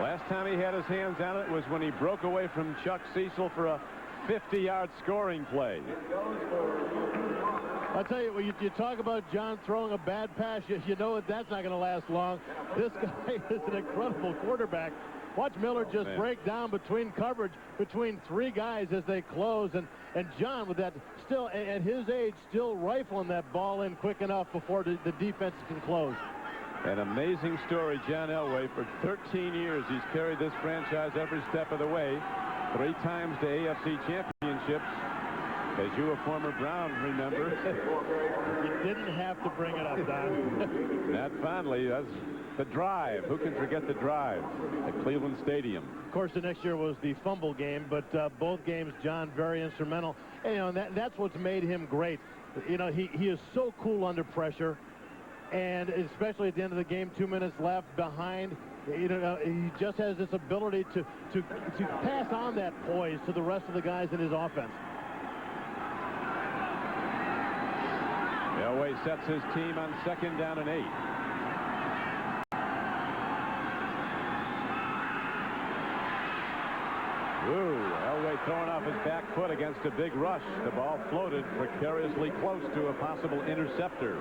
Last time he had his hands on it was when he broke away from Chuck Cecil for a 50-yard scoring play. I'll tell you, when you talk about John throwing a bad pass, you know that that's not going to last long. This guy is an incredible quarterback. Watch Miller just break down between coverage, between 3 guys as they close. And John, with that, still, at his age, still rifling that ball in quick enough before the defense can close. An amazing story, John Elway. For 13 years, he's carried this franchise every step of the way. 3 times to AFC championships. As you, a former Brown, remember. You didn't have to bring it up, Don. Not fondly. That's the drive. Who can forget the drive at Cleveland Stadium? Of course, the next year was the fumble game, but both games, John, very instrumental. And, you know, that's what's made him great. You know, he is so cool under pressure. And especially at the end of the game, 2 minutes left behind, you know, he just has this ability to pass on that poise to the rest of the guys in his offense. Elway sets his team on 2nd down and 8. Elway throwing off his back foot against a big rush. The ball floated precariously close to a possible interceptor.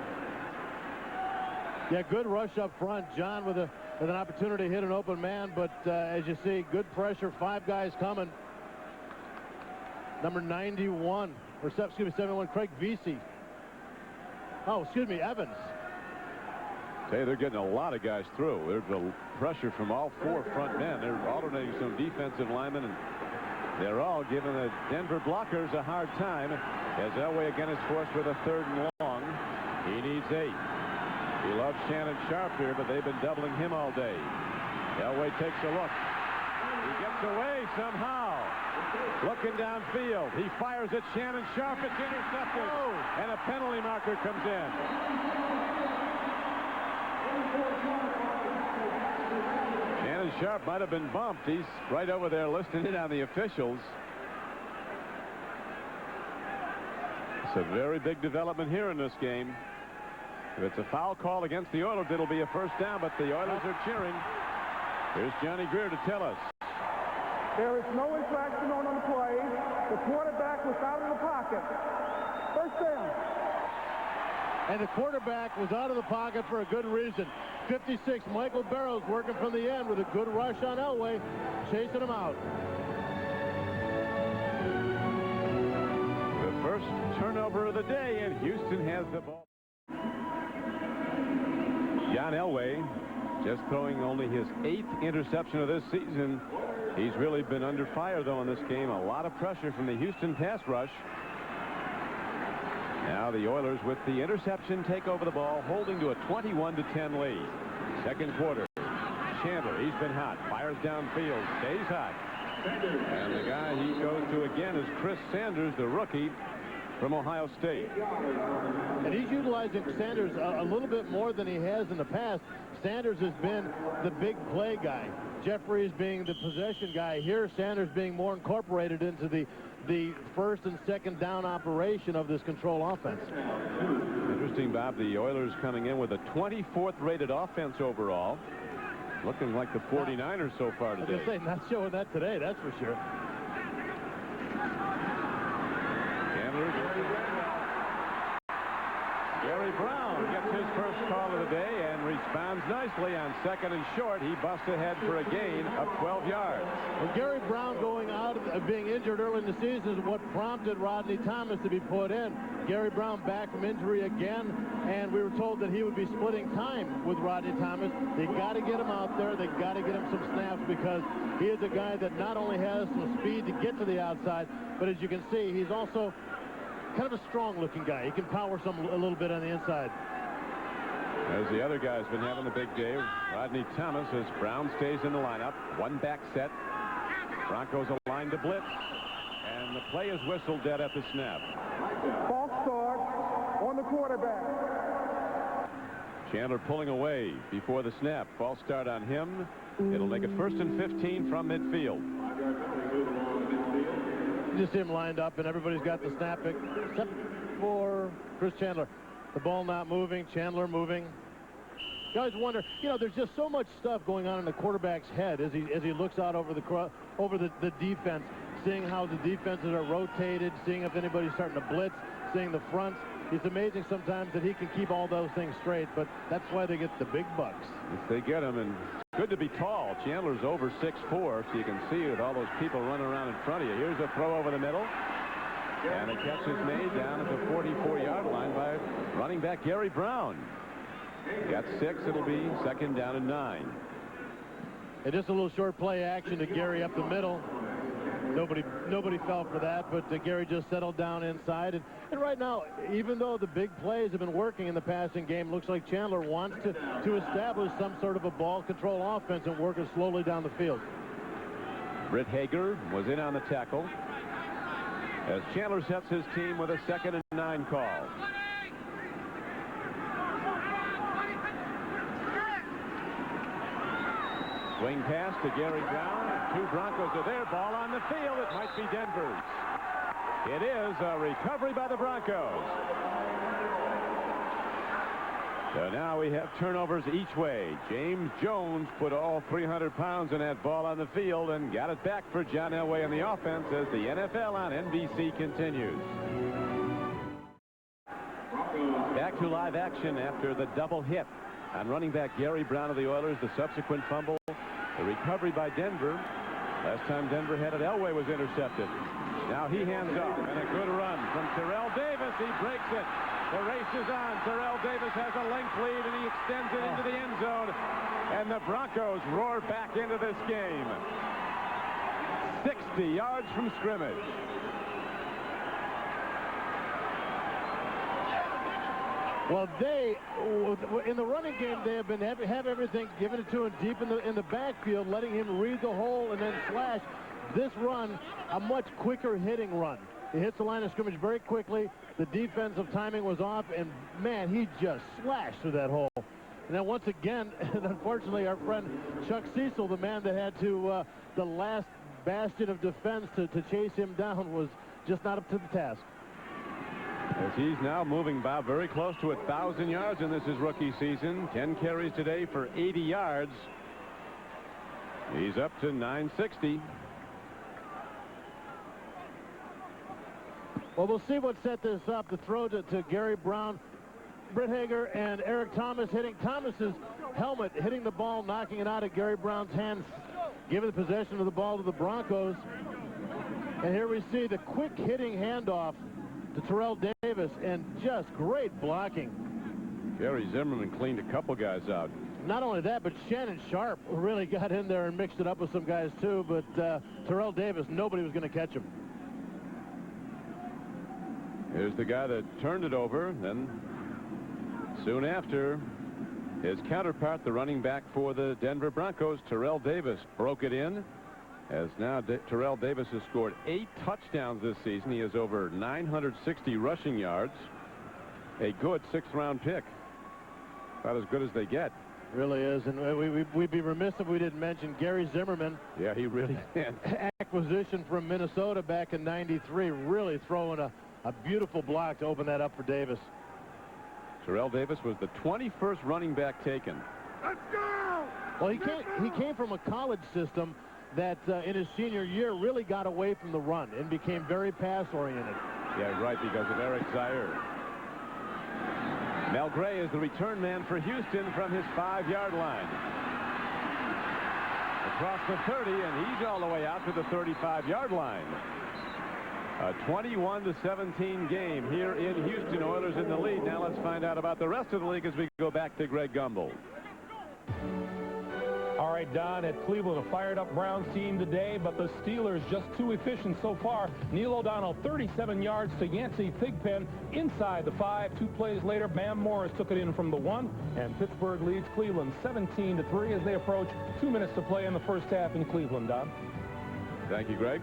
Yeah, good rush up front. John with an opportunity to hit an open man, but as you see, good pressure. 5 guys coming. Number 91, or excuse me, 71, Craig Vesey. Oh, excuse me, Evans. Hey, they're getting a lot of guys through. There's a pressure from all 4 front men. They're alternating some defensive linemen and They're all giving the Denver blockers a hard time as Elway again is forced with a 3rd and long. He needs 8. He loves Shannon Sharp here, but they've been doubling him all day. Elway takes a look. He gets away somehow. Looking downfield. He fires at Shannon Sharp. It's intercepted. And a penalty marker comes in. Shannon Sharp might have been bumped. He's right over there listening in on the officials. It's a very big development here in this game. If it's a foul call against the Oilers, it'll be a 1st down, but the Oilers are cheering. Here's Johnny Greer to tell us. There is no infraction on the play. The quarterback was out of the pocket. 1st down. And the quarterback was out of the pocket for a good reason. 56, Michael Barrows working from the end with a good rush on Elway, chasing him out. The first turnover of the day, and Houston has the ball. John Elway just throwing only his 8th interception of this season. He's really been under fire, though, in this game. A lot of pressure from the Houston pass rush. Now the Oilers, with the interception, take over the ball, holding to a 21-10 lead. 2nd quarter. Chandler, he's been hot. Fires downfield. Stays hot. And the guy he goes to again is Chris Sanders, the rookie from Ohio State. And he's utilizing Sanders a little bit more than he has in the past. Sanders has been the big play guy. Jeffries being the possession guy. Here, Sanders being more incorporated into the 1st and 2nd down operation of this control offense. Interesting, Bob. The Oilers coming in with a 24th rated offense overall. Looking like the 49ers so far today. I was going to say, not showing that today, that's for sure. Gary Brown gets his first call of the day and responds nicely on 2nd and short. He busts ahead for a gain of 12 yards. Well, Gary Brown going out of being injured early in the season is what prompted Rodney Thomas to be put in. Gary Brown back from injury again, and we were told that he would be splitting time with Rodney Thomas. They got to get him out there. They got to get him some snaps because he is a guy that not only has some speed to get to the outside, but as you can see, he's also kind of a strong-looking guy. He can power a little bit on the inside. As the other guy's been having a big day, Rodney Thomas, as Brown stays in the lineup. 1 back set. Broncos aligned to blitz. And the play is whistled dead at the snap. False start on the quarterback. Chandler pulling away before the snap. False start on him. It'll make it 1st and 15 from midfield. Just him lined up, and everybody's got the snap except for Chris Chandler. The ball not moving, Chandler moving. Guys wonder, there's just so much stuff going on in the quarterback's head as he looks out over the defense, seeing how the defenses are rotated, seeing if anybody's starting to blitz, seeing the fronts. It's amazing sometimes that he can keep all those things straight, but that's why they get the big bucks. If they get him, and good to be tall. Chandler's over 6'4", so you can see with all those people running around in front of you. Here's a throw over the middle. And a catch is made down at the 44-yard line by running back Gary Brown. Got 6. It'll be 2nd down and 9. And just a little short play action to Gary up the middle. Nobody fell for that, but Gary just settled down inside. And right now, even though the big plays have been working in the passing game, looks like Chandler wants to establish some sort of a ball control offense and work it slowly down the field. Britt Hager was in on the tackle as Chandler sets his team with a 2nd and 9 call. Swing pass to Gary Brown. 2 Broncos are there. Ball on the field. It might be Denver's. It is a recovery by the Broncos. So now we have turnovers each way. James Jones put all 300 pounds in that ball on the field and got it back for John Elway in the offense as the NFL on NBC continues. Back to live action after the double hit on running back Gary Brown of the Oilers. The subsequent fumble. The recovery by Denver. Last time Denver had it, Elway was intercepted. Now he hands off, and a good run from Terrell Davis. He breaks it. The race is on. Terrell Davis has a length lead, and he extends it into the end zone. And the Broncos roar back into this game. 60 yards from scrimmage. Well, they, in the running game, they have been have everything given it to him deep in the backfield, letting him read the hole and then slash. This run, a much quicker hitting run. He hits the line of scrimmage very quickly. The defensive timing was off, and man, he just slashed through that hole. And then once again, and unfortunately, our friend Chuck Cecil, the man that had to the last bastion of defense to chase him down, was just not up to the task. As he's now moving about very close to 1,000 yards in this his rookie season. 10 carries today for 80 yards. He's up to 960. Well, we'll see what set this up. The throw to Gary Brown, Britt Hager, and Eric Thomas hitting Thomas's helmet, hitting the ball, knocking it out of Gary Brown's hands, giving the possession of the ball to the Broncos. And here we see the quick hitting handoff to Terrell Davis, and just great blocking. Gary Zimmerman cleaned a couple guys out. Not only that, but Shannon Sharp really got in there and mixed it up with some guys too, but Terrell Davis, nobody was going to catch him. Here's the guy that turned it over. Then soon after, his counterpart, the running back for the Denver Broncos, Terrell Davis, broke it in. As now Terrell Davis has scored 8 touchdowns this season. He has over 960 rushing yards. A good 6th-round pick. About as good as they get. Really is, and we'd be remiss if we didn't mention Gary Zimmerman. Yeah, he really can. Acquisition from Minnesota back in '93, really throwing a beautiful block to open that up for Davis. Terrell Davis was the 21st running back taken. Let's go! Well, he came from a college system that in his senior year really got away from the run and became very pass-oriented. Yeah, right, because of Eric Zaire. Mel Gray is the return man for Houston from his 5-yard line. Across the 30, and he's all the way out to the 35-yard line. A 21-17 game here in Houston. Oilers in the lead. Now let's find out about the rest of the league as we go back to Greg Gumbel. All right, Don, at Cleveland, a fired-up Browns team today, but the Steelers just too efficient so far. Neil O'Donnell, 37 yards to Yancey Thigpen inside the 5. 2 plays later, Bam Morris took it in from the 1, and Pittsburgh leads Cleveland 17-3 as they approach 2 minutes to play in the first half in Cleveland, Don. Thank you, Greg.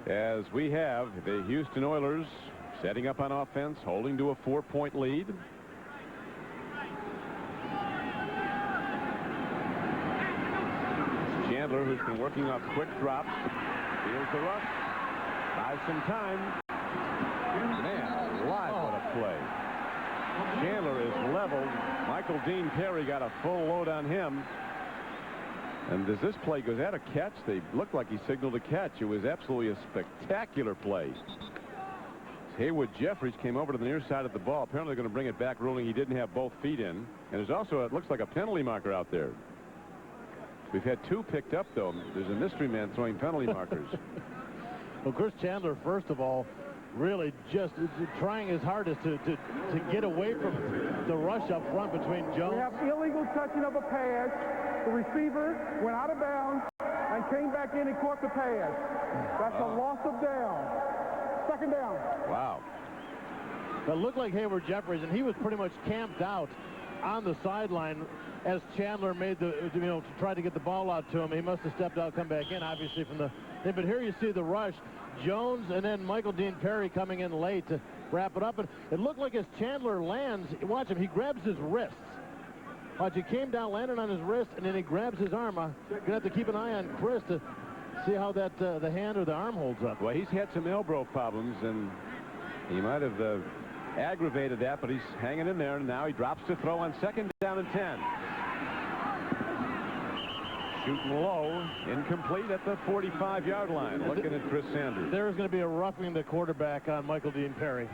As we have the Houston Oilers setting up on offense, holding to a 4-point lead. Chandler, who's been working off quick drops, feels the rush, buys some time. Man alive, what a play. Chandler is leveled. Michael Dean Perry got a full load on him. And does this play, was that a catch? They looked like he signaled a catch. It was absolutely a spectacular play. Haywood Jeffries came over to the near side of the ball. Apparently they're going to bring it back, ruling he didn't have both feet in. And there's also, it looks like a penalty marker out there. We've had 2 picked up, though. There's a mystery man throwing penalty markers. Well, Chris Chandler, first of all, really just trying his hardest to get away from the rush up front between Jones. We have illegal touching of a pass. The receiver went out of bounds and came back in and caught the pass. That's a loss of down. 2nd down. Wow. That looked like Haywood Jeffries, and he was pretty much camped out on the sideline as Chandler made to try to get the ball out to him. He must have stepped out, come back in, obviously, from the... But here you see the rush. Jones and then Michael Dean Perry coming in late to wrap it up. And it looked like as Chandler lands, watch him, he grabs his wrists. Watch, he came down, landed on his wrist, and then he grabs his arm. I'm going to have to keep an eye on Chris to see how that the hand or the arm holds up. Well, he's had some elbow problems, and he might have aggravated that, but he's hanging in there, and now he drops to throw on 2nd down and 10. Shooting low, incomplete at the 45-yard line. Looking at Chris Sanders. There is going to be a roughing the quarterback on Michael Dean Perry.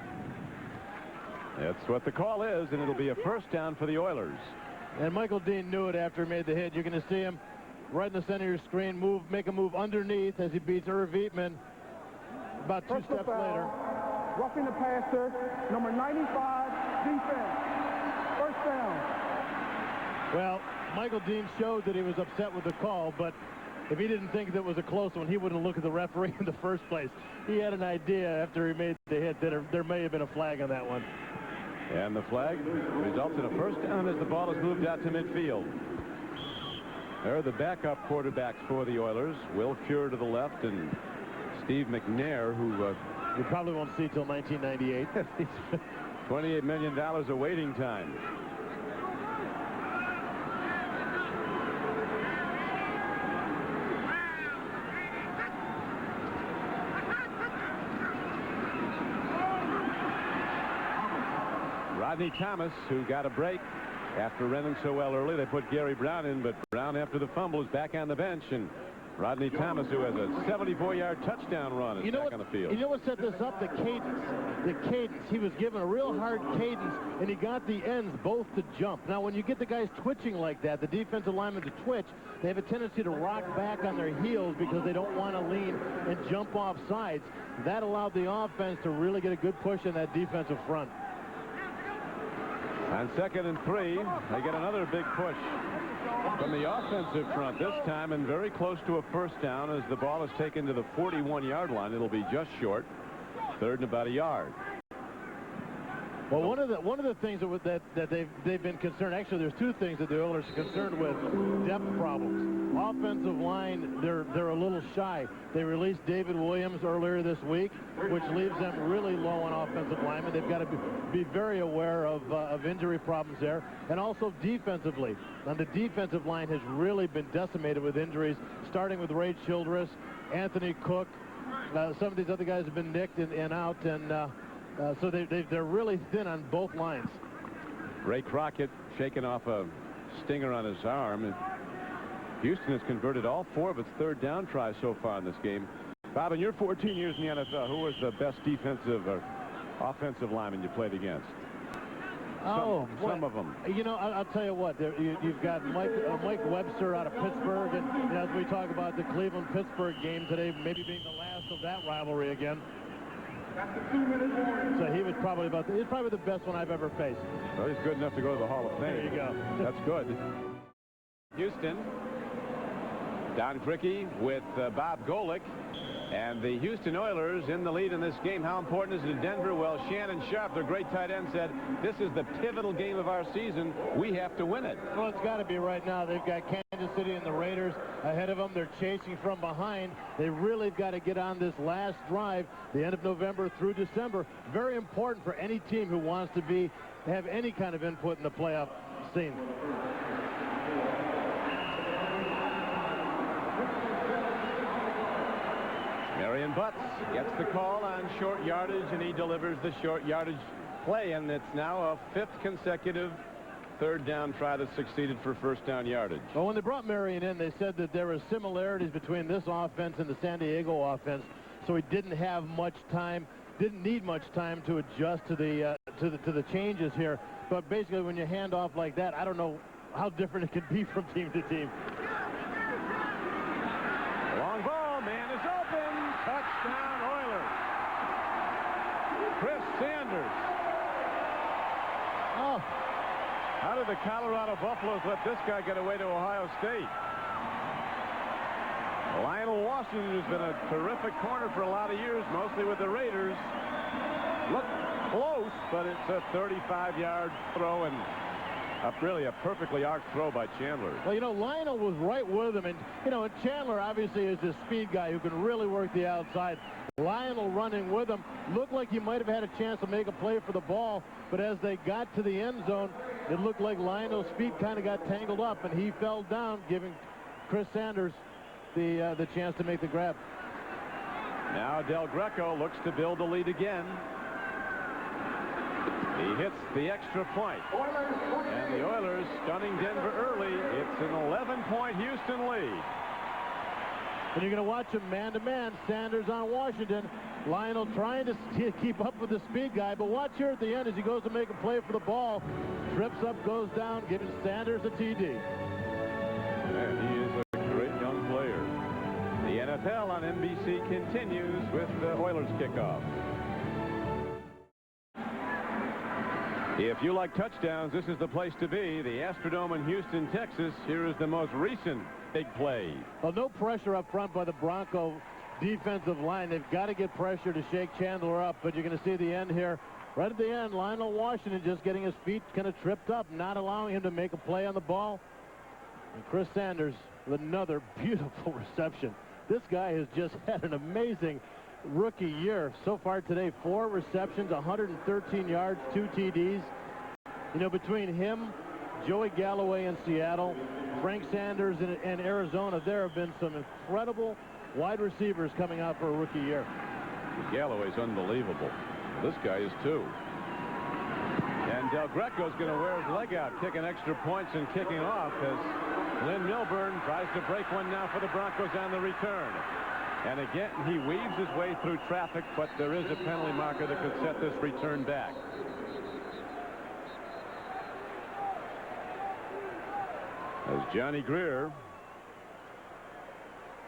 That's what the call is, and it'll be a 1st down for the Oilers. And Michael Dean knew it after he made the hit. You're going to see him right in the center of your screen, make a move underneath as he beats Irv Eatman. About 2 steps later. Roughing the passer, number 95, defense. 1st down. Well, Michael Dean showed that he was upset with the call, but if he didn't think that was a close one, he wouldn't look at the referee in the first place. He had an idea after he made the hit that there may have been a flag on that one. And the flag results in a first down as the ball is moved out to midfield. There are the backup quarterbacks for the Oilers. Will Cure to the left and Steve McNair, who we probably won't see till 1998. $28 million of waiting time. Rodney Thomas, who got a break after running so well early. They put Gary Brown in, but Brown, after the fumble, is back on the bench, and Rodney Thomas, who has a 74-yard touchdown run, is back on the field. You know what set this up? The cadence. The cadence. He was given a real hard cadence, and he got the ends both to jump. Now, when you get the guys twitching like that, the defensive linemen to twitch, they have a tendency to rock back on their heels because they don't want to lean and jump off sides. That allowed the offense to really get a good push in that defensive front. On 2nd and 3, they get another big push from the offensive front this time, and very close to a first down as the ball is taken to the 41-yard line. It'll be just short. 3rd and about a yard. Well, one of the things that they've been concerned. Actually, there's two things that the Oilers are concerned with: depth problems. Offensive line, they're a little shy. They released David Williams earlier this week, which leaves them really low on offensive linemen. They've got to be very aware of injury problems there, and also defensively. And the defensive line has really been decimated with injuries, starting with Ray Childress, Anthony Cook. Some of these other guys have been nicked and out, and so they're really thin on both lines. Ray Crockett shaking off a stinger on his arm. Houston has converted all 4 of its 3rd down tries so far in this game. Bob, in your 14 years in the NFL, who was the best defensive or offensive lineman you played against? Some of them. You know, I'll tell you what. You've got Mike Webster out of Pittsburgh, and as we talk about the Cleveland-Pittsburgh game today, maybe being the last of that rivalry again. So he was probably the best one I've ever faced. Well, he's good enough to go to the Hall of Fame. There you go. That's good. Houston. Don Criqui with Bob Golick. And the Houston Oilers in the lead in this game. How important is it in Denver? Well, Shannon Sharp, their great tight end, said, this is the pivotal game of our season. We have to win it. Well, it's got to be right now. They've got Kansas City and the Raiders ahead of them. They're chasing from behind. They really got to get on this last drive, the end of November through December. Very important for any team who wants to have any kind of input in the playoff scene. Marion Butts gets the call on short yardage, and he delivers the short yardage play, and it's now a 5th consecutive 3rd down try that succeeded for first down yardage. Well, when they brought Marion in, they said that there were similarities between this offense and the San Diego offense, so he didn't need much time to adjust to the changes here. But basically, when you hand off like that, I don't know how different it can be from team to team. Long ball, man is open. Touchdown, Oilers. Chris Sanders. Oh. How did the Colorado Buffaloes let this guy get away to Ohio State? Lionel Washington has been a terrific corner for a lot of years, mostly with the Raiders. Looked close, but it's a 35-yard throw, and really a perfectly arced throw by Chandler. Well, you know, Lionel was right with him, and, you know, Chandler obviously is a speed guy who can really work the outside. Lionel running with him looked like he might have had a chance to make a play for the ball, but as they got to the end zone, it looked like Lionel's feet kind of got tangled up, and he fell down, giving Chris Sanders the chance to make the grab. Now Del Greco looks to build the lead again. He hits the extra point. And the Oilers stunning Denver early. It's an 11-point Houston lead. And you're going to watch him man-to-man. Sanders on Washington. Lionel trying to keep up with the speed guy. But watch here at the end as he goes to make a play for the ball. Trips up, goes down, giving Sanders a TD. And he is a great young player. The NFL on NBC continues with the Oilers kickoff. If you like touchdowns, this is the place to be. The Astrodome in Houston, Texas. Here is the most recent big play. Well, no pressure up front by the Bronco defensive line. They've got to get pressure to shake Chandler up, but you're going to see the end here. Right at the end, Lionel Washington just getting his feet kind of tripped up, not allowing him to make a play on the ball. And Chris Sanders with another beautiful reception. This guy has just had an amazing rookie year so far today. 4 receptions, 113 yards, 2 TDs. You know, between him, Joey Galloway in Seattle, Frank Sanders in Arizona, there have been some incredible wide receivers coming out for a rookie year. Galloway's unbelievable. This guy is too. And Del Greco's going to wear his leg out, kicking extra points and kicking off as Glenn Milburn tries to break one now for the Broncos on the return. And again, he weaves his way through traffic, but there is a penalty marker that could set this return back. As Johnny Greer,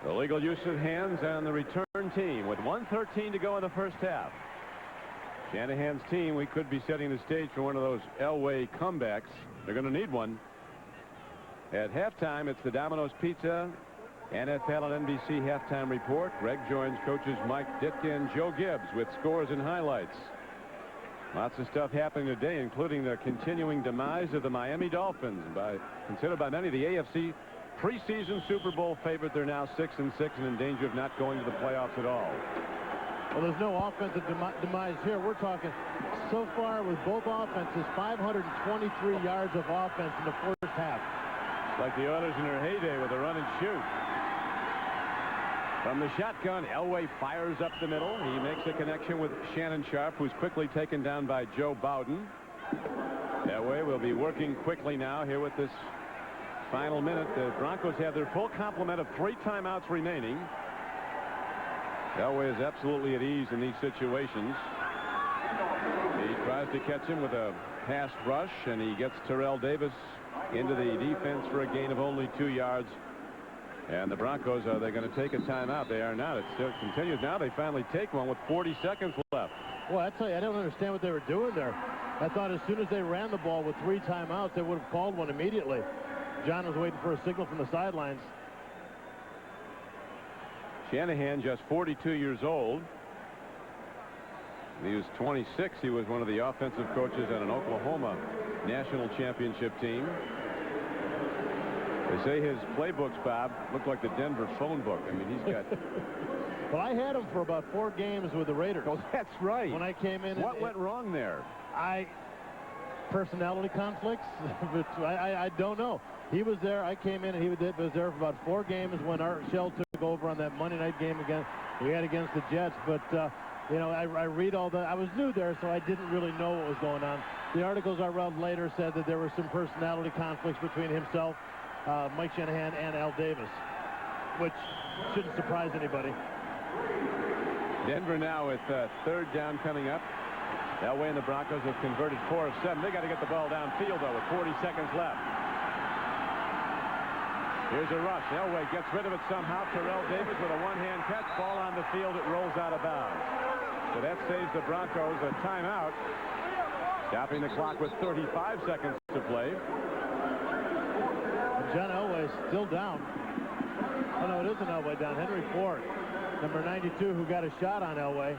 illegal use of hands on the return team with 1:13 to go in the first half. Shanahan's team, we could be setting the stage for one of those Elway comebacks. They're going to need one. At halftime, it's the Domino's Pizza NFL and NBC halftime report. Greg joins coaches Mike Ditka and Joe Gibbs with scores and highlights. Lots of stuff happening today, including the continuing demise of the Miami Dolphins, considered by many the AFC preseason Super Bowl favorite. They're now 6-6 and in danger of not going to the playoffs at all. Well, there's no offensive demise here. We're talking so far with both offenses, 523 yards of offense in the first half. Like the Oilers in their heyday with a run and shoot. From the shotgun, Elway fires up the middle. He makes a connection with Shannon Sharp, who's quickly taken down by Joe Bowden. Elway will be working quickly now here with this final minute. The Broncos have their full complement of 3 timeouts remaining. Elway is absolutely at ease in these situations. He tries to catch him with a pass rush, and he gets Terrell Davis into the defense for a gain of only 2 yards. And the Broncos, are they going to take a timeout? They are not. It still continues. Now they finally take one with 40 seconds left. Well, I tell you, I don't understand what they were doing there. I thought as soon as they ran the ball with 3 timeouts, they would have called one immediately. John was waiting for a signal from the sidelines. Shanahan, just 42 years old. He was 26. He was one of the offensive coaches on an Oklahoma national championship team. They say his playbooks, Bob, look like the Denver phone book. I mean, he's got... Well, I had him for about 4 games with the Raiders. Oh, that's right. When I came in. What went wrong there? Personality conflicts? I don't know. He was there. I came in, and he was there for about 4 games when Art Shell took over on that Monday night game we had against the Jets. But, you know, I read all that. I was new there, so I didn't really know what was going on. The articles I read later said that there were some personality conflicts between himself, Mike Shanahan, and Al Davis, which shouldn't surprise anybody. Denver now with 3rd down coming up. Elway and the Broncos have converted 4 of 7. They got to get the ball downfield, though, with 40 seconds left. Here's a rush. Elway gets rid of it somehow. Terrell Davis with a one-hand catch. Ball on the field. It rolls out of bounds. So that saves the Broncos a timeout. Stopping the clock with 35 seconds to play. John Elway still down. Oh, no, it isn't Elway down. Henry Ford, number 92, who got a shot on Elway.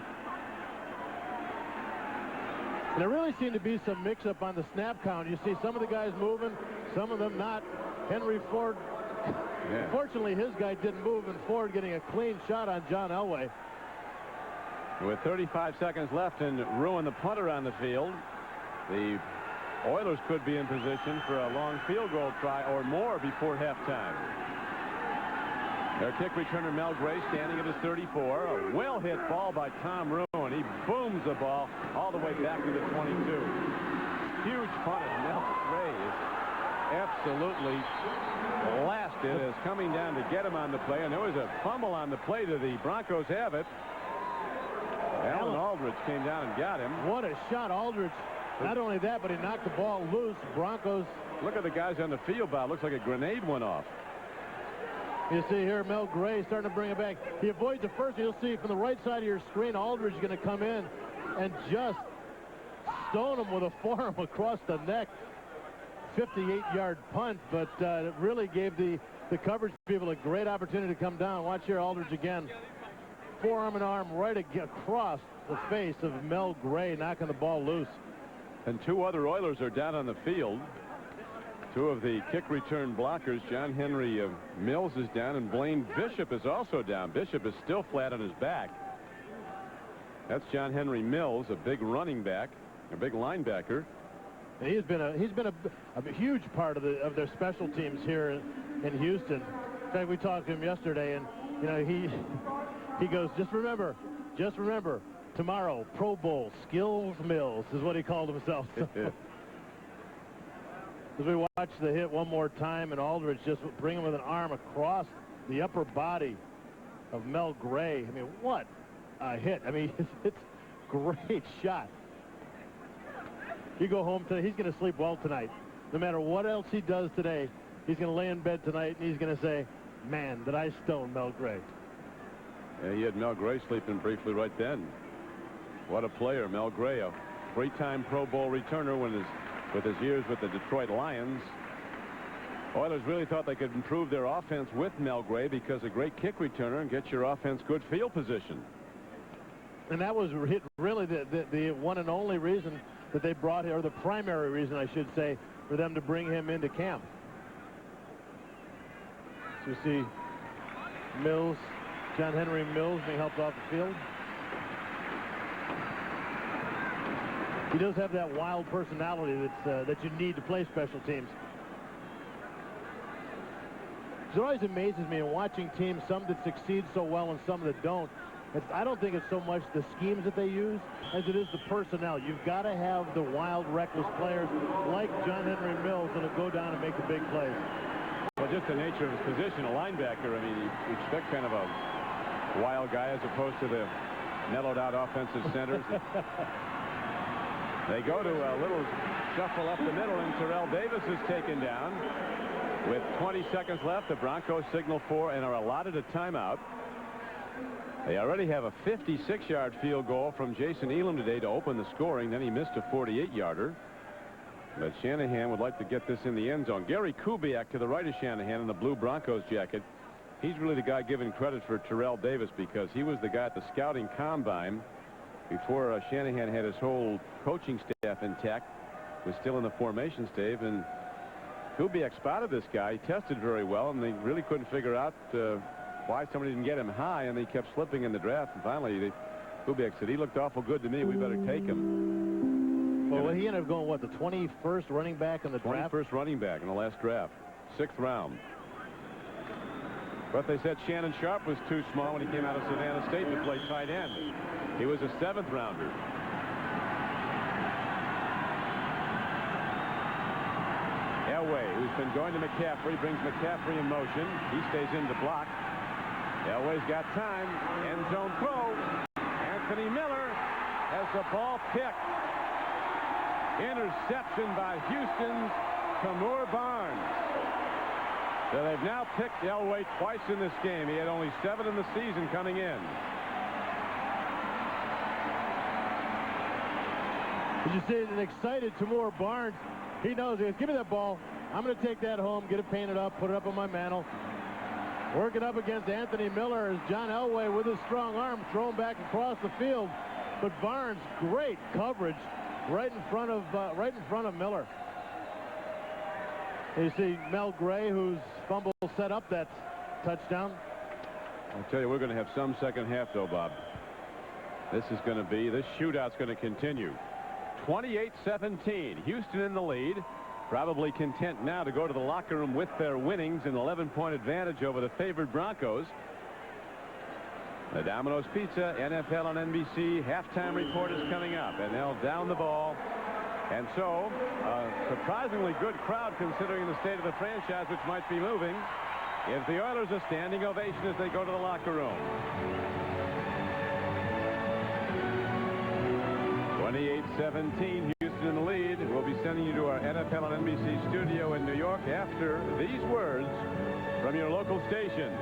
And there really seemed to be some mix-up on the snap count. You see some of the guys moving, some of them not. Henry Ford, fortunately, his guy didn't move, and Ford getting a clean shot on John Elway. With 35 seconds left and ruin the punter on the field, the Oilers could be in position for a long field goal try or more before halftime. Their kick returner Mel Gray standing at his 34. A well-hit ball by Tom Ruin. He booms the ball all the way back to the 22. Huge punt as Mel Gray is absolutely blasted as coming down to get him on the play. And there was a fumble on the play to the Broncos have it. Alan Aldridge came down and got him. What a shot, Aldridge. Not only that, but he knocked the ball loose. Broncos. Look at the guys on the field, Bob. Looks like a grenade went off. You see here Mel Gray starting to bring it back. He avoids the first. You'll see from the right side of your screen, Aldridge is going to come in and just stone him with a forearm across the neck. 58-yard punt, but it really gave the the coverage people a great opportunity to come down. Watch here, Aldridge again. Forearm and arm right across the face of Mel Gray, knocking the ball loose. And two other Oilers are down on the field. Two of the kick return blockers. John Henry Mills is down, and Blaine Bishop is also down. Bishop is still flat on his back. That's John Henry Mills, a big running back, a big linebacker. And he's been a huge part of their special teams here in Houston. In fact, we talked to him yesterday, and you know he goes, just remember, tomorrow Pro Bowl Skills Mills is what he called himself. So. As we watch the hit one more time, and Aldridge just bring him with an arm across the upper body of Mel Gray. I mean, what a hit. I mean, it's great shot. You go home today, he's going to sleep well tonight. No matter what else he does today, he's going to lay in bed tonight, and he's going to say, man, did I stone Mel Gray. Yeah, he had Mel Gray sleeping briefly right then. What a player, Mel Gray, a three-time Pro Bowl returner with his years with the Detroit Lions. Oilers really thought they could improve their offense with Mel Gray because a great kick returner and get your offense good field position. And that was really the one and only reason that they brought him, or the primary reason, I should say, for them to bring him into camp. So you see Mills, John Henry Mills being helped off the field. He does have that wild personality that you need to play special teams. It always amazes me in watching teams, some that succeed so well and some that don't. I don't think it's so much the schemes that they use as it is the personnel. You've got to have the wild, reckless players like John Henry Mills that'll go down and make the big plays. Well, just the nature of his position, a linebacker, I mean, you expect kind of a wild guy as opposed to the mellowed-out offensive centers. They go to a little shuffle up the middle, and Terrell Davis is taken down. With 20 seconds left, the Broncos signal for and are allotted a timeout. They already have a 56-yard field goal from Jason Elam today to open the scoring. Then he missed a 48-yarder. But Shanahan would like to get this in the end zone. Gary Kubiak to the right of Shanahan in the blue Broncos jacket. He's really the guy giving credit for Terrell Davis because he was the guy at the scouting combine before Shanahan had his whole coaching staff intact. Was still in the formation stage, and Kubiak spotted this guy. He tested very well, and they really couldn't figure out why somebody didn't get him high, and they kept slipping in the draft. And finally, Kubiak said, he looked awful good to me. We better take him. Well, he ended up going, what, the 21st running back in the draft? 21st running back in the last draft. 6th round. But they said Shannon Sharp was too small when he came out of Savannah State to play tight end. He was a 7th rounder. Elway, who's been going to McCaffrey, brings McCaffrey in motion. He stays in to block. Elway's got time. End zone throw. Anthony Miller has the ball picked. Interception by Houston's Kamur Barnes. So they've now picked Elway twice in this game. He had only 7 in the season coming in. Did you see an excited Kamur Barnes? He knows. He goes, give me that ball. I'm going to take that home, get it painted up, put it up on my mantle. Working up against Anthony Miller as John Elway with his strong arm thrown back across the field. But Barnes, great coverage right in front of Miller. You see Mel Gray, whose fumble set up that touchdown. I'll tell you, we're going to have some second half, though, Bob. This shootout's going to continue. 28-17. Houston in the lead. Probably content now to go to the locker room with their winnings, an 11-point advantage over the favored Broncos. The Domino's Pizza, NFL on NBC halftime report is coming up, and they'll down the ball. And so, a surprisingly good crowd considering the state of the franchise, which might be moving. Gives the Oilers a standing ovation as they go to the locker room. 28-17, Houston in the lead. We'll be sending you to our NFL on NBC studio in New York after these words from your local station.